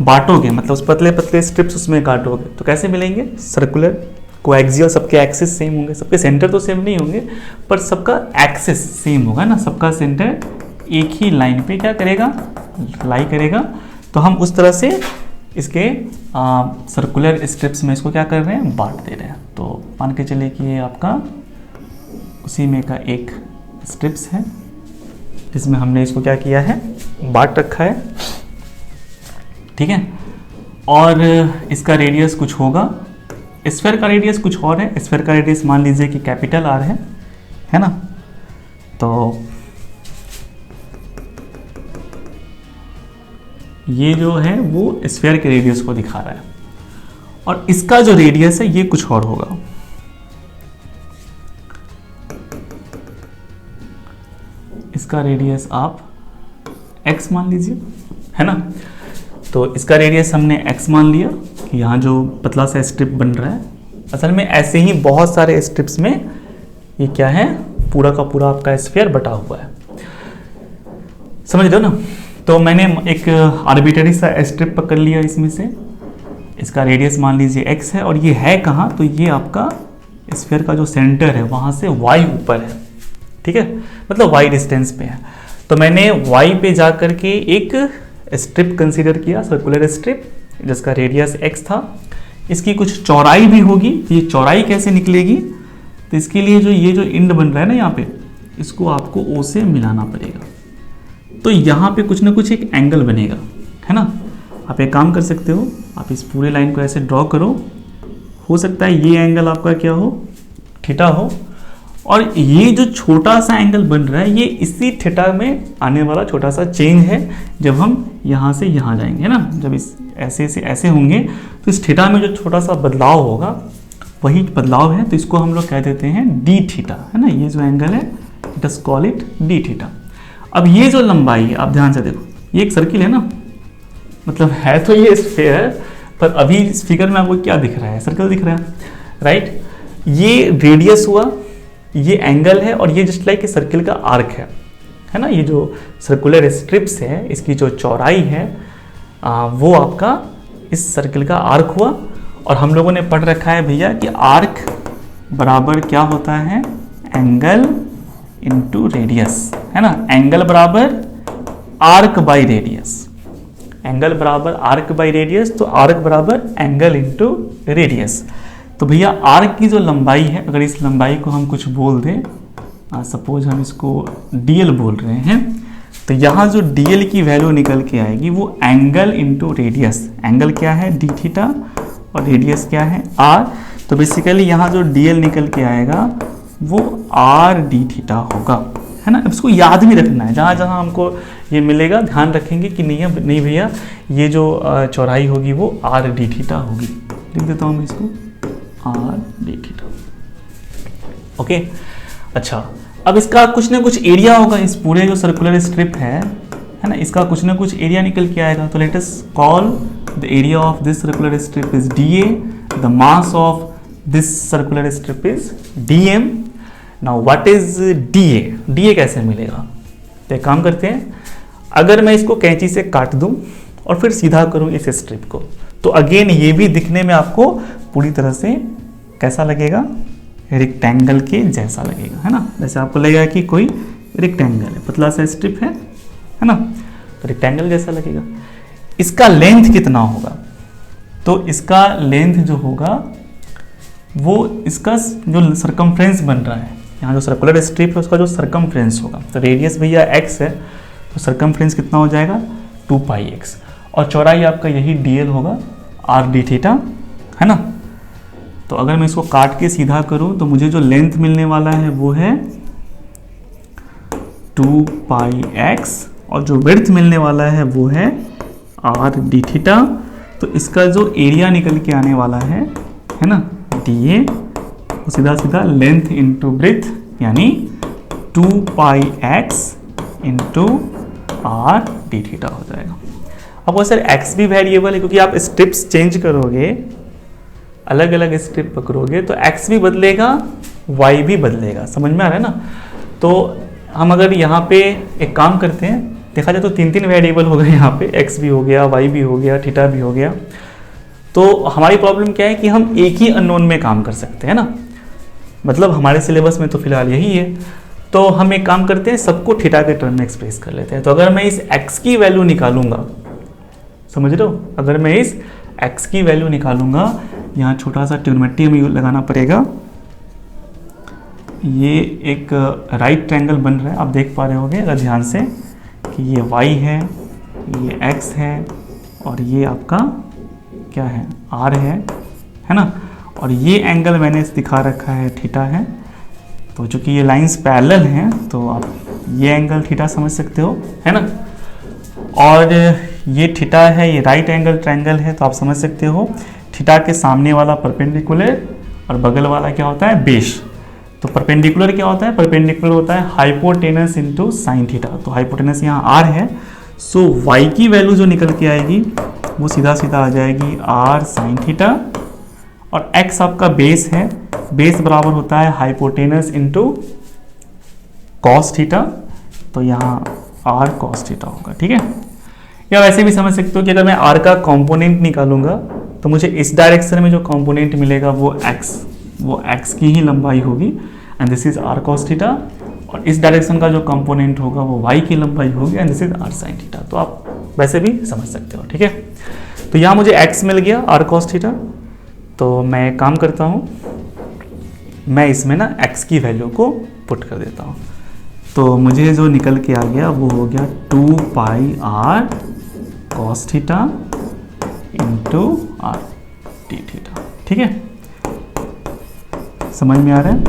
बांटोगे, मतलब उस पतले पतले स्ट्रिप्स उसमें काटोगे, तो कैसे मिलेंगे, सर्कुलर कोएक्सियल, सबके एक्सिस सेम होंगे, सबके सेंटर तो सेम नहीं होंगे पर सबका एक्सिस सेम होगा ना, सबका सेंटर एक ही लाइन पे क्या करेगा, लाई करेगा। तो हम उस तरह से इसके सर्कुलर स्ट्रिप्स में इसको क्या कर रहे हैं, बांट दे रहे हैं। तो मान के चलिए कि ये आपका उसी में का एक स्ट्रिप्स है जिसमें हमने इसको क्या किया है, बांट रखा है, ठीक है। और इसका रेडियस कुछ होगा, स्फीयर का रेडियस कुछ और है। स्फीयर का रेडियस मान लीजिए कि कैपिटल R है ना। तो ये जो है वो स्फीयर के रेडियस को दिखा रहा है, और इसका जो रेडियस है ये कुछ और होगा। इसका रेडियस आप x मान लीजिए, है ना। तो इसका रेडियस हमने x मान लिया कि यहाँ जो पतला सा स्ट्रिप बन रहा है, असल में ऐसे ही बहुत सारे स्ट्रिप्स में ये क्या है, पूरा का पूरा आपका स्फीयर बटा हुआ है, समझ रहे हो ना। तो मैंने एक आर्बिट्ररी सा स्ट्रिप पकड़ लिया इसमें से, इसका रेडियस मान लीजिए x है, और ये है कहाँ, तो ये आपका स्फीयर का जो सेंटर है वहाँ से y ऊपर है, ठीक है, मतलब y डिस्टेंस पे है। तो मैंने y पे जा करके एक स्ट्रिप कंसीडर किया, सर्कुलर स्ट्रिप, जिसका रेडियस x था। इसकी कुछ चौड़ाई भी होगी, तो ये चौड़ाई कैसे निकलेगी, तो इसके लिए जो ये जो इंड बन रहा है ना यहाँ पे, इसको आपको O से मिलाना पड़ेगा। तो यहाँ पे कुछ ना कुछ एक एंगल बनेगा, है ना। आप एक काम कर सकते हो, आप इस पूरे लाइन को ऐसे ड्रॉ करो, हो सकता है ये एंगल आपका क्या हो, थीटा हो, और ये जो छोटा सा एंगल बन रहा है ये इसी थीटा में आने वाला छोटा सा चेंज है जब हम यहाँ से यहाँ जाएंगे, है ना। जब इस ऐसे से ऐसे होंगे तो इस थीटा में जो छोटा सा बदलाव होगा वही बदलाव है, तो इसको हम लोग कह देते हैं डी थीटा, है ना। ये जो एंगल है let us call it D theta. अब ये जो लंबाई है आप ध्यान से देखो, ये एक सर्किल है ना, मतलब है तो ये स्फीयर, पर अभी इस फिगर में आपको क्या दिख रहा है, सर्कल दिख रहा है, राइट। ये रेडियस हुआ, ये एंगल है, और ये जस्ट लाइक सर्किल का आर्क है ना। ये जो सर्कुलर स्ट्रिप्स है इसकी जो चौड़ाई है वो आपका इस सर्किल का आर्क हुआ। और हम लोगों ने पढ़ रखा है भैया कि आर्क बराबर क्या होता है, एंगल इनटू रेडियस, है ना। एंगल बराबर आर्क बाई रेडियस, एंगल बराबर आर्क बाई रेडियस, तो आर्क बराबर एंगल इनटू रेडियस। तो भैया आर्क की जो लंबाई है, अगर इस लंबाई को हम कुछ बोल दें, सपोज हम इसको dl बोल रहे हैं, तो यहाँ जो dl की वैल्यू निकल के आएगी वो एंगल इनटू रेडियस। एंगल क्या है d थीटा और रेडियस क्या है r, तो बेसिकली यहाँ जो dl निकल के आएगा वो r d थीटा होगा, है ना। इसको याद भी रखना है, जहाँ जहाँ हमको ये मिलेगा ध्यान रखेंगे कि नहीं भैया ये जो चौड़ाई होगी वो r d थीटा होगी। लिख देता हूँ मैं इसको r d थीटा, ओके। अच्छा, अब इसका कुछ ना कुछ एरिया होगा, इस पूरे जो सर्कुलर स्ट्रिप है ना, इसका कुछ ना कुछ एरिया निकल के आएगा। तो let us call the area of this circular strip is dA, the mass of this circular strip is dm। Now what is dA, dA कैसे मिलेगा, तो एक काम करते हैं, अगर मैं इसको कैंची से काट दूं और फिर सीधा करूं इस स्ट्रिप को, तो अगेन ये भी दिखने में आपको पूरी तरह से कैसा लगेगा, रेक्टेंगल के जैसा लगेगा, है ना। जैसे आपको लगेगा कि कोई रेक्टेंगल है, पतला सा स्ट्रिप है ना, तो रेक्टेंगल जैसा लगेगा। इसका लेंथ कितना होगा, तो इसका लेंथ जो होगा वो इसका जो सरकमफ्रेंस बन रहा है, यहाँ जो सर्कुलर स्ट्रिप है उसका जो सरकमफ्रेंस होगा, तो रेडियस भैया x है, तो सरकमफ्रेंस कितना हो जाएगा 2πx, और चौड़ाई आपका यही dl होगा r d थीटा, है ना। तो अगर मैं इसको काट के सीधा करूं तो मुझे जो लेंथ मिलने वाला है वो है 2πx, और जो विड्थ मिलने वाला है वो है r d थीटा। तो इसका जो एरिया निकल के आने वाला है ना dA, तो सीधा सीधा लेंथ इंटू ब्रेथ यानी 2πx into r d theta हो जाएगा। अब सर x भी वेरिएबल है, क्योंकि आप स्ट्रिप्स चेंज करोगे, अलग अलग स्ट्रिप पकड़ोगे तो x भी बदलेगा y भी बदलेगा, समझ में आ रहा है ना। तो हम अगर यहाँ पे एक काम करते हैं, देखा जाए तो तीन वेरिएबल हो गए यहाँ पे, x भी हो गया, y भी हो गया, थीटा भी हो गया। तो हमारी प्रॉब्लम क्या है कि हम एक ही अननोन में काम कर सकते हैं ना, मतलब हमारे सिलेबस में तो फिलहाल यही है। तो हम एक काम करते हैं, सबको थीटा के टर्म में एक्सप्रेस कर लेते हैं। तो अगर मैं इस x की वैल्यू निकालूंगा, समझ रहे हो, अगर मैं इस x की वैल्यू निकालूंगा, यहाँ छोटा सा ट्रिग्नोमेट्री हमें लगाना पड़ेगा। ये एक राइट ट्रायंगल बन रहा है, आप देख पा रहे होंगे अगर ध्यान से कि ये y है, ये x है, और ये आपका क्या है r है ना। और ये एंगल मैंने दिखा रखा है थीटा है। तो चूंकि ये लाइंस पैरेलल हैं तो आप ये एंगल थीटा समझ सकते हो, है ना। और ये थीटा है, ये राइट एंगल ट्रायंगल है, तो आप समझ सकते हो थीटा के सामने वाला परपेंडिकुलर और बगल वाला क्या होता है, बेस। तो परपेंडिकुलर क्या होता है, परपेंडिकुलर होता है हाइपोटेनस इनटू साइन थीटा। तो हाइपोटेनस यहाँ r है, सो y की वैल्यू जो निकल के आएगी वो सीधा सीधा आ जाएगी r साइन थीटा, और x आपका बेस है, बेस बराबर होता है हाइपोटेनस इनटू कॉस थीटा, तो यहाँ r कॉस थीटा होगा, ठीक है। या वैसे भी समझ सकते हो कि अगर मैं r का कंपोनेंट निकालूंगा तो मुझे इस डायरेक्शन में जो कंपोनेंट मिलेगा वो x की ही लंबाई होगी, and this is r cos theta, और इस डायरेक्शन का जो कंपोनेंट होगा वो y की लंबाई होगी, and this is r sin theta. तो आप वैसे भी समझ सकते हो, ठीक है। तो यहाँ मुझे x मिल गया r cos थीटा। तो मैं काम करता हूँ, मैं इसमें ना x की वैल्यू को पुट कर देता हूँ। तो मुझे जो निकल के आ गया वो हो गया 2πr cos theta into r d theta, ठीक है। समझ में आ रहा है।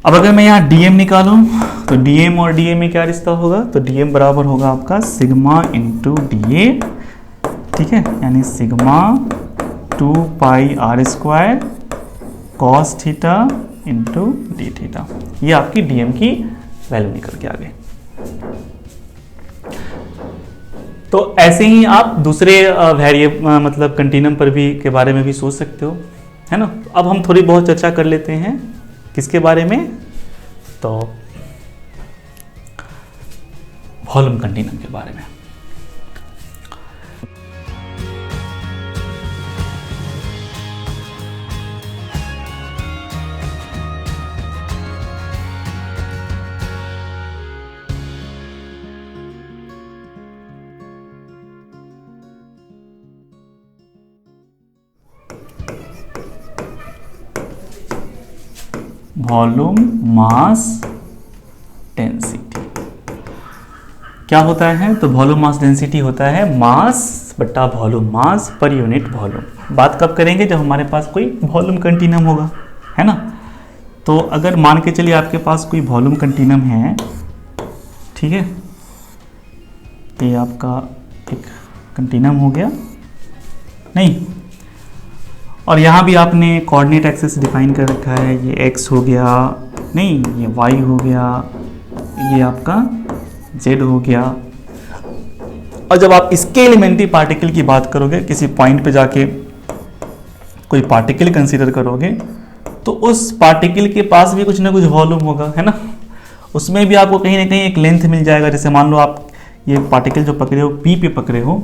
अब अगर मैं यहाँ डीएम निकालूं तो डीएम और डीए में क्या रिश्ता होगा, तो डीएम बराबर होगा आपका सिग्मा इंटू डीए, ठीक है, यानी sigma 2 pi r square cos theta into d theta. ये आपकी डीएम की वैल्यू निकल के आ गई। तो ऐसे ही आप दूसरे वेरिएबल मतलब कंटिन्यूम पर भी के बारे में भी सोच सकते हो, है ना। अब हम थोड़ी बहुत चर्चा कर लेते हैं किसके बारे में, तो वॉल्यूम कंटिन्यूम के बारे में। वॉल्यूम मास डेंसिटी क्या होता है, तो वॉल्यूम मास डेंसिटी होता है मास बटा वॉल्यूम, मास पर यूनिट वॉल्यूम। बात कब करेंगे, जब हमारे पास कोई वॉल्यूम कंटिन्यूम होगा, है ना। तो अगर मान के चलिए आपके पास कोई वॉल्यूम कंटिन्यूम है, ठीक है, ये आपका एक कंटिन्यूम हो गया नहीं, और यहाँ भी आपने कोऑर्डिनेट एक्सिस डिफाइन कर रखा है, ये x हो गया नहीं, ये y हो गया, ये आपका z हो गया। और जब आप इसके एलिमेंट्री पार्टिकल की बात करोगे, किसी पॉइंट पे जाके कोई पार्टिकल कंसीडर करोगे, तो उस पार्टिकल के पास भी कुछ ना कुछ वॉल्यूम होगा, है ना। उसमें भी आपको कहीं ना कहीं एक लेंथ मिल जाएगा। जैसे मान लो आप ये पार्टिकल जो पकड़े हो p पे पकड़े हो,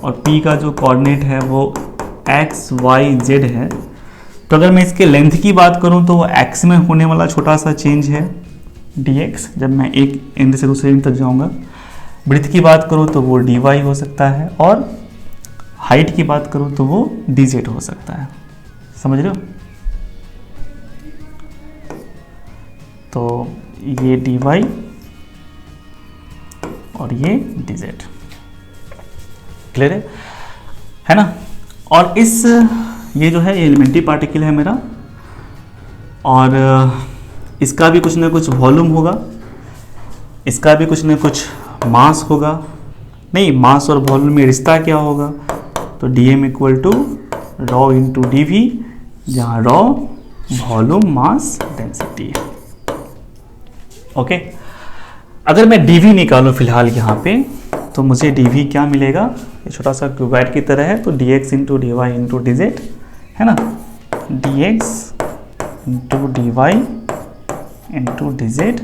और p का जो कोऑर्डिनेट है वो x y z है, तो अगर मैं इसके लेंथ की बात करूं तो वो x में होने वाला छोटा सा चेंज है dx, जब मैं एक एंड से दूसरे एंड तक जाऊंगा। ब्रेथ की बात करूं तो वो dy हो सकता है, और हाइट की बात करूं तो वो dz हो सकता है। समझ रहे हो, तो ये dy और ये dz, क्लियर है ना। और इस ये जो है एलिमेंट्री पार्टिकल है मेरा, और इसका भी कुछ ना कुछ वॉल्यूम होगा, इसका भी कुछ ना कुछ मास होगा। नहीं, मास और वॉल्यूम में रिश्ता क्या होगा, तो dm equal to rho into d v, जहाँ रॉ वॉल्यूम मास डेंसिटी है। ओके, अगर मैं dv निकालूं फिलहाल यहाँ पे, तो मुझे dv क्या मिलेगा, ये छोटा सा क्यूबाइड की तरह है, तो dx into d y into d z, है ना, dx into d y into d z.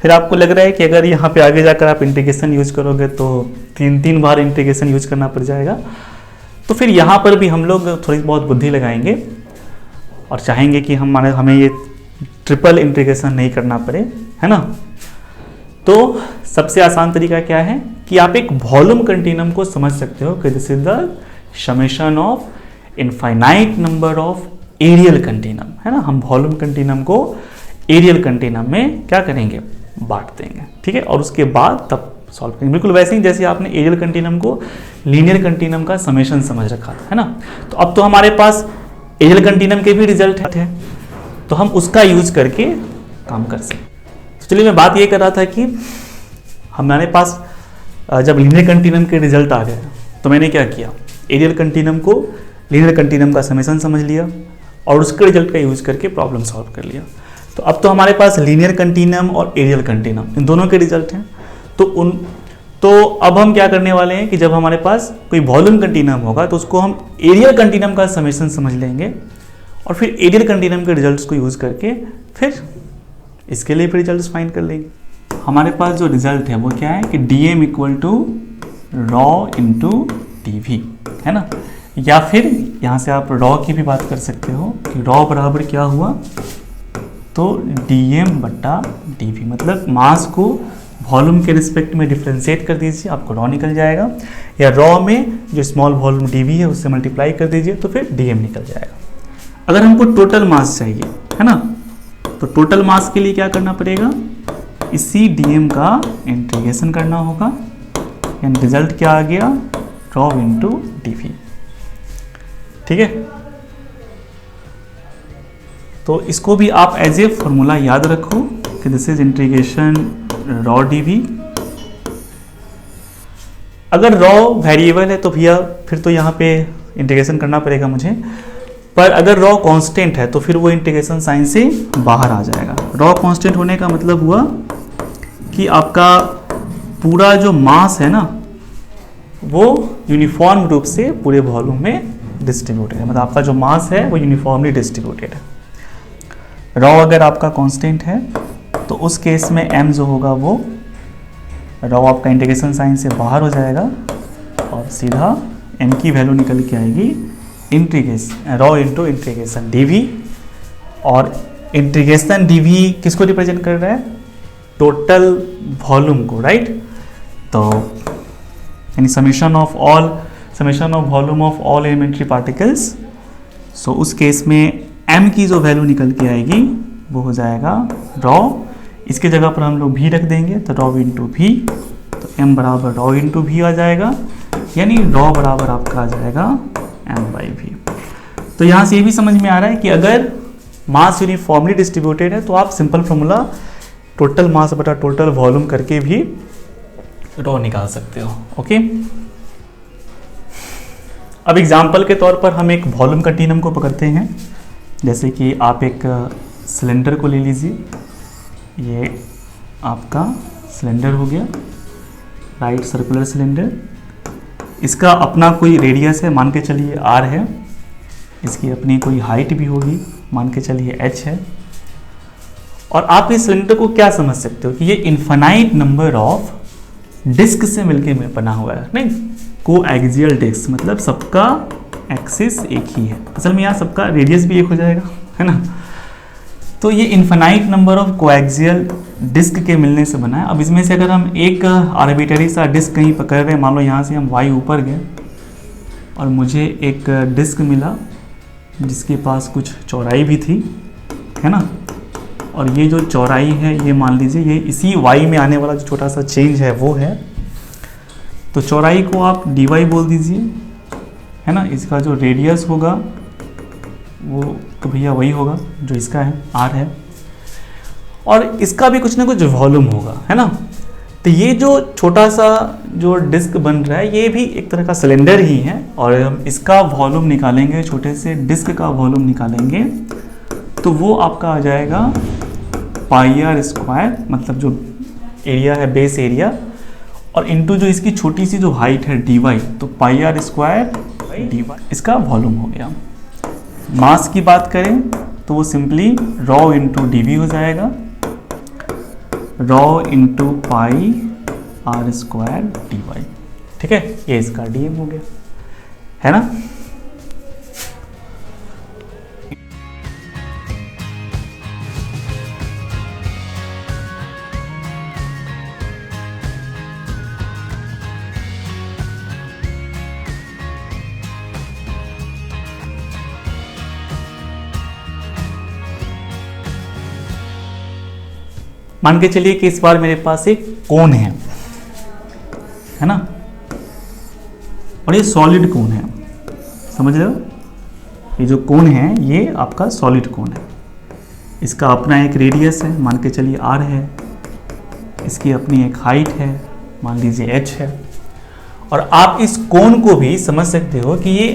फिर आपको लग रहा है कि अगर यहाँ पे आगे जाकर आप इंटीग्रेशन यूज करोगे तो तीन बार इंटीग्रेशन यूज करना पड़ जाएगा। तो फिर यहाँ पर भी हम लोग थोड़ी बहुत बुद्धि लगाएंगे और चाहेंगे कि हमें ये ट्रिपल इंटीग्रेशन नहीं करना पड़े, है ना। तो सबसे आसान तरीका क्या है कि आप एक वॉल्यूम कंटिन्यूम को समझ सकते हो कि this is the summation of infinite number of areal continuum, है ना। हम वॉल्यूम कंटिन्यूम को एरियल कंटिन्यूम में क्या करेंगे, बांट देंगे, ठीक है, और उसके बाद तब सॉल्व करेंगे। बिल्कुल वैसे ही जैसे आपने एरियल कंटिन्यूम को लीनियर कंटिन्यूम का समेशन समझ रखा था, है ना। तो अब तो हमारे पास एरियल कंटिन्यूम के भी रिजल्ट है, तो हम उसका यूज करके काम कर सकते। तो चलिए, मैं बात ये कर रहा था कि हमारे पास जब लीनियर कंटिन्यूम के रिजल्ट आ गए, तो मैंने क्या किया, एरियल कंटिन्यूम को लीनियर कंटिन्यूम का समेशन समझ लिया और उसके रिजल्ट का यूज करके प्रॉब्लम सॉल्व कर लिया। तो अब तो हमारे पास लीनियर कंटिन्यूम और एरियल कंटिन्यूम इन दोनों के रिजल्ट हैं। तो अब हम क्या करने वाले हैं कि जब हमारे पास कोई वॉल्यूम कंटिन्यूम होगा तो उसको हम एरियल कंटिन्यूम का समेशन समझ लेंगे, और फिर एरियल कंटिन्यूम के रिजल्ट्स को यूज करके फिर इसके लिए फिर रिजल्ट्स फाइंड कर लेंगे। हमारे पास जो रिजल्ट है वो क्या है कि dm equal to rho into d v, है ना। या फिर यहाँ से आप रॉ की भी बात कर सकते हो कि रॉ बराबर क्या हुआ, तो dm बटा डी वी, मतलब मास को वॉल्यूम के रिस्पेक्ट में डिफ्रेंशिएट कर दीजिए, आपको रॉ निकल जाएगा, या रॉ में जो स्मॉल वॉल्यूम dv है उससे मल्टीप्लाई कर दीजिए तो फिर dm निकल जाएगा। अगर हमको टोटल मास चाहिए, है ना, तो टोटल मास के लिए क्या करना पड़ेगा, इसी dm का इंटीग्रेशन करना होगा, यानी रिजल्ट क्या आ गया, रॉ इंटू डी वी, ठीक है। तो इसको भी आप एज ए फॉर्मूला याद रखो कि this is integration rho dv. अगर रॉ वेरिएबल है तो भैया फिर तो यहाँ पे इंटीग्रेशन करना पड़ेगा मुझे, पर अगर रॉ कांस्टेंट है तो फिर वो इंटीग्रेशन साइन से बाहर आ जाएगा। रॉ कांस्टेंट होने का मतलब हुआ कि आपका पूरा जो मास है ना वो यूनिफॉर्म रूप से पूरे वॉल्यूम में डिस्ट्रीब्यूटेड है, मतलब आपका जो मास है वो यूनिफॉर्मली डिस्ट्रीब्यूटेड है। रॉ अगर आपका कांस्टेंट है तो उस केस में m जो होगा वो रॉ आपका इंटीग्रेशन साइन से बाहर हो जाएगा और सीधा m की वैल्यू निकल के आएगी integration rho into integration dv। और इंटीग्रेशन dv किसको रिप्रेजेंट कर रहा है? टोटल वॉल्यूम को, राइट। तो यानी summation of volume of all elementary particles. So उस केस में m की जो वैल्यू निकल के आएगी वो हो जाएगा रॉ, इसके जगह पर हम लोग v रख देंगे तो रॉ इंटू वी, तो m बराबर रॉ इंटू वी आ जाएगा, यानी रॉ बराबर आपका आ जाएगा m बाई वी। तो यहाँ से ये भी समझ में आ रहा है कि अगर मास यूनिफॉर्मली डिस्ट्रीब्यूटेड है तो आप सिंपल फॉर्मूला टोटल मास बटा टोटल वॉल्यूम करके भी रॉ निकाल सकते हो। ओके, अब एग्जाम्पल के तौर पर हम एक वॉल्यूम कंटिन्यूम को पकड़ते हैं। जैसे कि आप एक सिलेंडर को ले लीजिए, ये आपका सिलेंडर हो गया, राइट, सर्कुलर सिलेंडर। इसका अपना कोई रेडियस है, मान के चलिए r है, इसकी अपनी कोई हाइट भी होगी, मान के चलिए h है। और आप इस सिलेंडर को क्या समझ सकते हो कि ये इनफाइनाइट नंबर ऑफ डिस्क से मिलके बना हुआ है, नहीं, कोएक्सियल डिस्क, मतलब सबका एक्सिस एक ही है। असल में यहाँ सबका रेडियस भी एक हो जाएगा, है ना। तो ये infinite number of coaxial disc के मिलने से बना है। अब इसमें से अगर हम एक आर्बिटरी सा डिस्क कहीं पकड़ रहे हैं, मान लो यहाँ से हम y ऊपर गए और मुझे एक डिस्क मिला जिसके पास कुछ चौड़ाई भी थी, है ना, और ये जो चौड़ाई है ये मान लीजिए ये इसी y में आने वाला जो छोटा सा चेंज है वो है, तो चौड़ाई को आप dy बोल दीजिए, है ना। इसका जो रेडियस होगा वो तो भैया वही होगा जो इसका है, r है, और इसका भी कुछ ना कुछ वॉल्यूम होगा, है ना। तो ये जो छोटा सा जो डिस्क बन रहा है ये भी एक तरह का सिलेंडर ही है, और हम इसका वॉल्यूम निकालेंगे, छोटे से डिस्क का वॉल्यूम निकालेंगे तो वो आपका आ जाएगा पाई आर स्क्वायर, मतलब जो एरिया है बेस एरिया, और इनटू जो इसकी छोटी सी जो हाइट है dy, तो पाई आर स्क्वायर dy इसका वॉल्यूम हो गया। मास की बात करें तो वो सिंपली रॉ इंटू dv हो जाएगा, rho into pi r square dy, ठीक है। ये इसका dm हो गया, है ना। मान के चलिए कि इस बार मेरे पास एक कोन है ना, और ये सॉलिड कोन है, समझ रहे हो। ये जो कोन है ये आपका सॉलिड कोन है, इसका अपना एक रेडियस है, मान के चलिए r है, इसकी अपनी एक हाइट है, मान लीजिए h है, और आप इस कोन को भी समझ सकते हो कि ये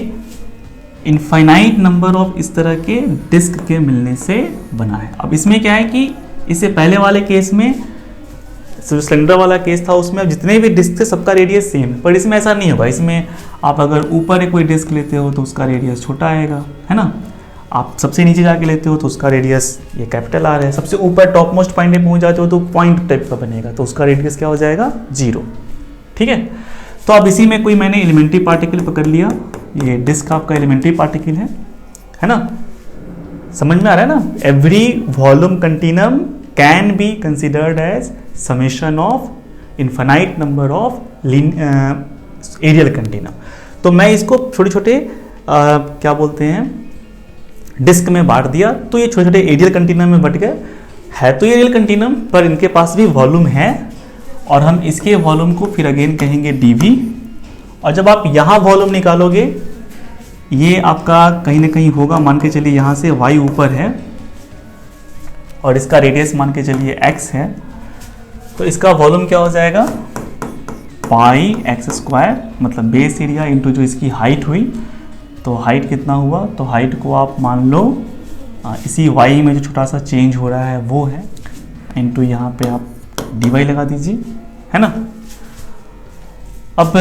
इनफाइनाइट नंबर ऑफ इस तरह के डिस्क के मिलने से बना है। अब इसमें क्या है कि इससे पहले वाले केस में जो सिलेंडर वाला केस था उसमें अब जितने भी डिस्क थे सबका रेडियस सेम है, पर इसमें ऐसा नहीं होगा। इसमें आप अगर ऊपर एक कोई डिस्क लेते हो तो उसका रेडियस छोटा आएगा, है ना। आप सबसे नीचे जाके लेते हो तो उसका रेडियस ये कैपिटल आर है, सबसे ऊपर टॉप मोस्ट पॉइंट पे पहुंच जाते हो तो पॉइंट टाइप का बनेगा, तो उसका रेडियस क्या हो जाएगा 0, ठीक है। तो अब इसी में कोई मैंने एलिमेंट्री पार्टिकल पकड़ लिया, ये डिस्क आपका एलिमेंट्री पार्टिकल है ना, समझ में आ रहा है ना। Every volume continuum can be considered as summation of infinite number of areal continuum. तो मैं इसको छोटे छोटे क्या बोलते हैं डिस्क में बांट दिया, तो ये छोटे छोटे एरियल कंटिन्यूम में बट गए। है तो एरियल कंटिन्यूम पर इनके पास भी वॉल्यूम है, और हम इसके वॉल्यूम को फिर अगेन कहेंगे dv। और जब आप यहाँ वॉल्यूम निकालोगे ये आपका कहीं ना कहीं होगा, मान के चलिए यहाँ से y ऊपर है और इसका रेडियस मान के चलिए x है, तो इसका वॉल्यूम क्या हो जाएगा, पाई एक्स स्क्वायर, मतलब बेस एरिया इंटू जो इसकी हाइट हुई, तो हाइट कितना हुआ, तो हाइट को आप मान लो इसी y में जो छोटा सा चेंज हो रहा है वो है, इंटू यहाँ पे आप dy लगा दीजिए, है ना। अब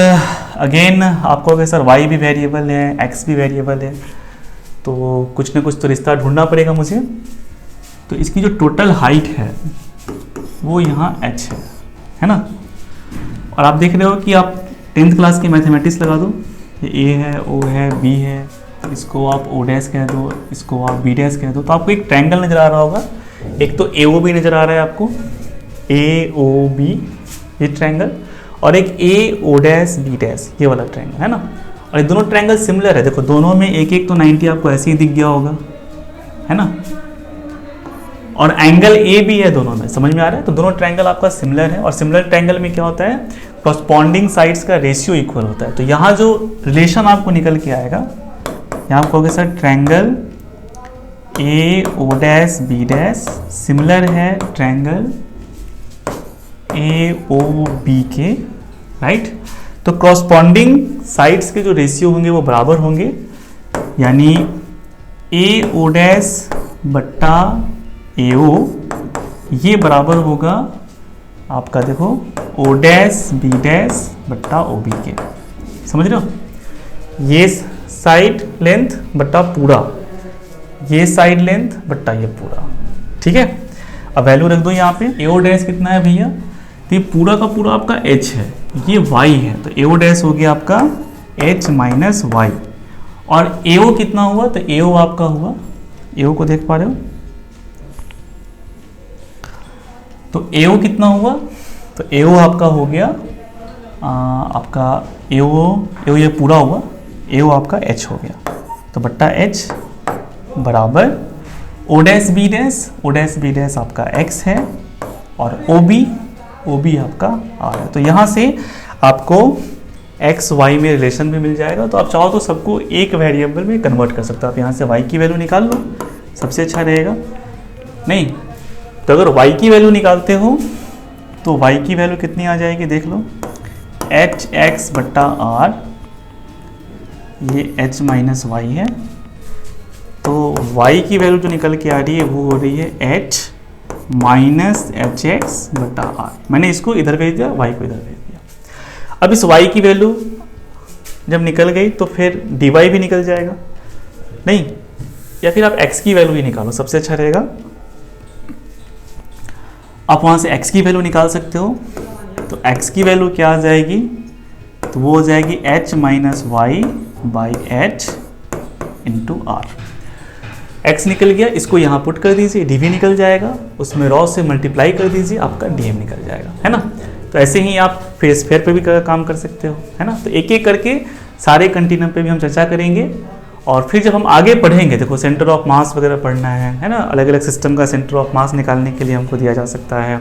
अगेन आपको अगर सर y भी वेरिएबल है, x भी वेरिएबल है, तो कुछ ना कुछ तो रिश्ता ढूंढना पड़ेगा मुझे। तो इसकी जो टोटल हाइट है वो यहाँ h है ना। और आप देख रहे हो कि आप 10th क्लास की मैथमेटिक्स लगा दो, ये a है, o है, b है, इसको आप o डैश कह दो, इसको आप b डैश कह दो, तो आपको एक ट्रायंगल नज़र आ रहा होगा। एक तो AOB नज़र आ रहा है आपको, AOB ये ट्रायंगल, और एक AO डैश B डैश ये वाला ट्रायंगल, है ना। और ये दोनों ट्रायंगल सिमिलर है, देखो दोनों में एक एक तो 90 आपको ऐसे ही दिख गया होगा, है ना। और एंगल ए भी है दोनों में, समझ में आ रहा है। तो दोनों ट्रायंगल आपका सिमिलर है, और सिमिलर ट्रायंगल में क्या होता है, कॉरस्पॉन्डिंग साइड्स का रेशियो इक्वल होता है। तो यहाँ जो रिलेशन आपको निकल के आएगा, यहाँ आप कहोगे sir triangle AO dash B dash similar है ट्रायंगल AOB के, राइट। तो कॉरस्पॉन्डिंग साइड्स के जो रेशियो होंगे वो बराबर होंगे, यानी AO डैश बट्टा AO ये बराबर होगा आपका, देखो O डैश B डैश बट्टा OB के, समझ रहे हो। ये साइड लेंथ बट्टा पूरा, ये साइड लेंथ बट्टा ये पूरा, ठीक है। अब वैल्यू रख दो यहाँ पे। AO डैश कितना है भैया, तो ये पूरा का पूरा आपका h है, ये y है, तो AO डैश हो गया आपका h माइनस वाई। और AO कितना हुआ, तो AO आपका हुआ, AO को देख पा रहे हो, तो AO कितना हुआ, तो AO आपका हो गया आपका AO ये पूरा हुआ, AO आपका h हो गया, तो बट्टा h बराबर O डैश B डैश आपका x है, और OB आपका r है। तो यहाँ से आपको x y में रिलेशन भी मिल जाएगा। तो आप चाहो तो सबको एक वेरिएबल में कन्वर्ट कर सकते हो, आप यहाँ से y की वैल्यू निकाल लो, सबसे अच्छा रहेगा। नहीं तो अगर y की वैल्यू निकालते हो तो y की वैल्यू कितनी आ जाएगी, देख लो, hx बट्टा r, ये h माइनस वाई है, तो y की वैल्यू जो निकल के आ रही है वो हो रही है h माइनस एच एक्स बटा आर। मैंने इसको इधर भेज दिया, y को इधर भेज दिया। अब इस y की वैल्यू जब निकल गई तो फिर dy भी निकल जाएगा, नहीं, या फिर आप x की वैल्यू ही निकालो, सबसे अच्छा रहेगा। आप वहाँ से x की वैल्यू निकाल सकते हो, तो x की वैल्यू क्या आ जाएगी, तो वो हो जाएगी h minus y by h into r. x निकल गया, इसको यहाँ पुट कर दीजिए, dv निकल जाएगा, उसमें रॉ से मल्टीप्लाई कर दीजिए, आपका dm निकल जाएगा, है ना। तो ऐसे ही आप फिर स्फीयर पे भी काम कर सकते हो, है ना। तो एक एक करके सारे कंटिन्यूम पे भी हम चर्चा करेंगे, और फिर जब हम आगे पढ़ेंगे, देखो सेंटर ऑफ मास वगैरह पढ़ना है ना, अलग अलग सिस्टम का सेंटर ऑफ मास निकालने के लिए हमको दिया जा सकता है,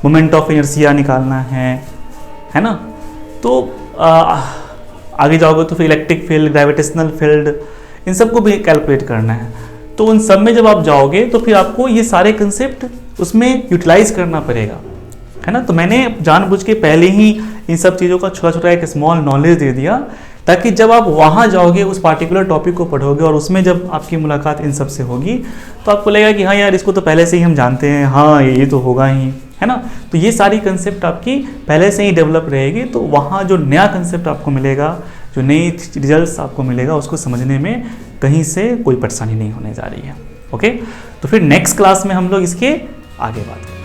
मोमेंट ऑफ इनर्शिया निकालना है ना। तो आगे जाओगे तो फिर इलेक्ट्रिक फील्ड, ग्रेविटेशनल फील्ड, इन सबको भी कैलकुलेट करना है। तो उन सब में जब आप जाओगे तो फिर आपको ये सारे कंसेप्ट उसमें यूटिलाइज करना पड़ेगा, है ना। तो मैंने जानबूझ के पहले ही इन सब चीज़ों का छोटा छोटा एक स्मॉल नॉलेज दे दिया, ताकि जब आप वहाँ जाओगे, उस पार्टिकुलर टॉपिक को पढ़ोगे और उसमें जब आपकी मुलाकात इन सब से होगी, तो आपको लगेगा कि हाँ यार, इसको तो पहले से ही हम जानते हैं, हाँ ये तो होगा ही, है ना। तो ये सारी कंसेप्ट आपकी पहले से ही डेवलप रहेगी, तो वहाँ जो नया कंसेप्ट आपको मिलेगा, जो नई रिजल्ट्स आपको मिलेगा, उसको समझने में कहीं से कोई परेशानी नहीं होने जा रही है। ओके, तो फिर नेक्स्ट क्लास में हम लोग इसके आगे बात करेंगे।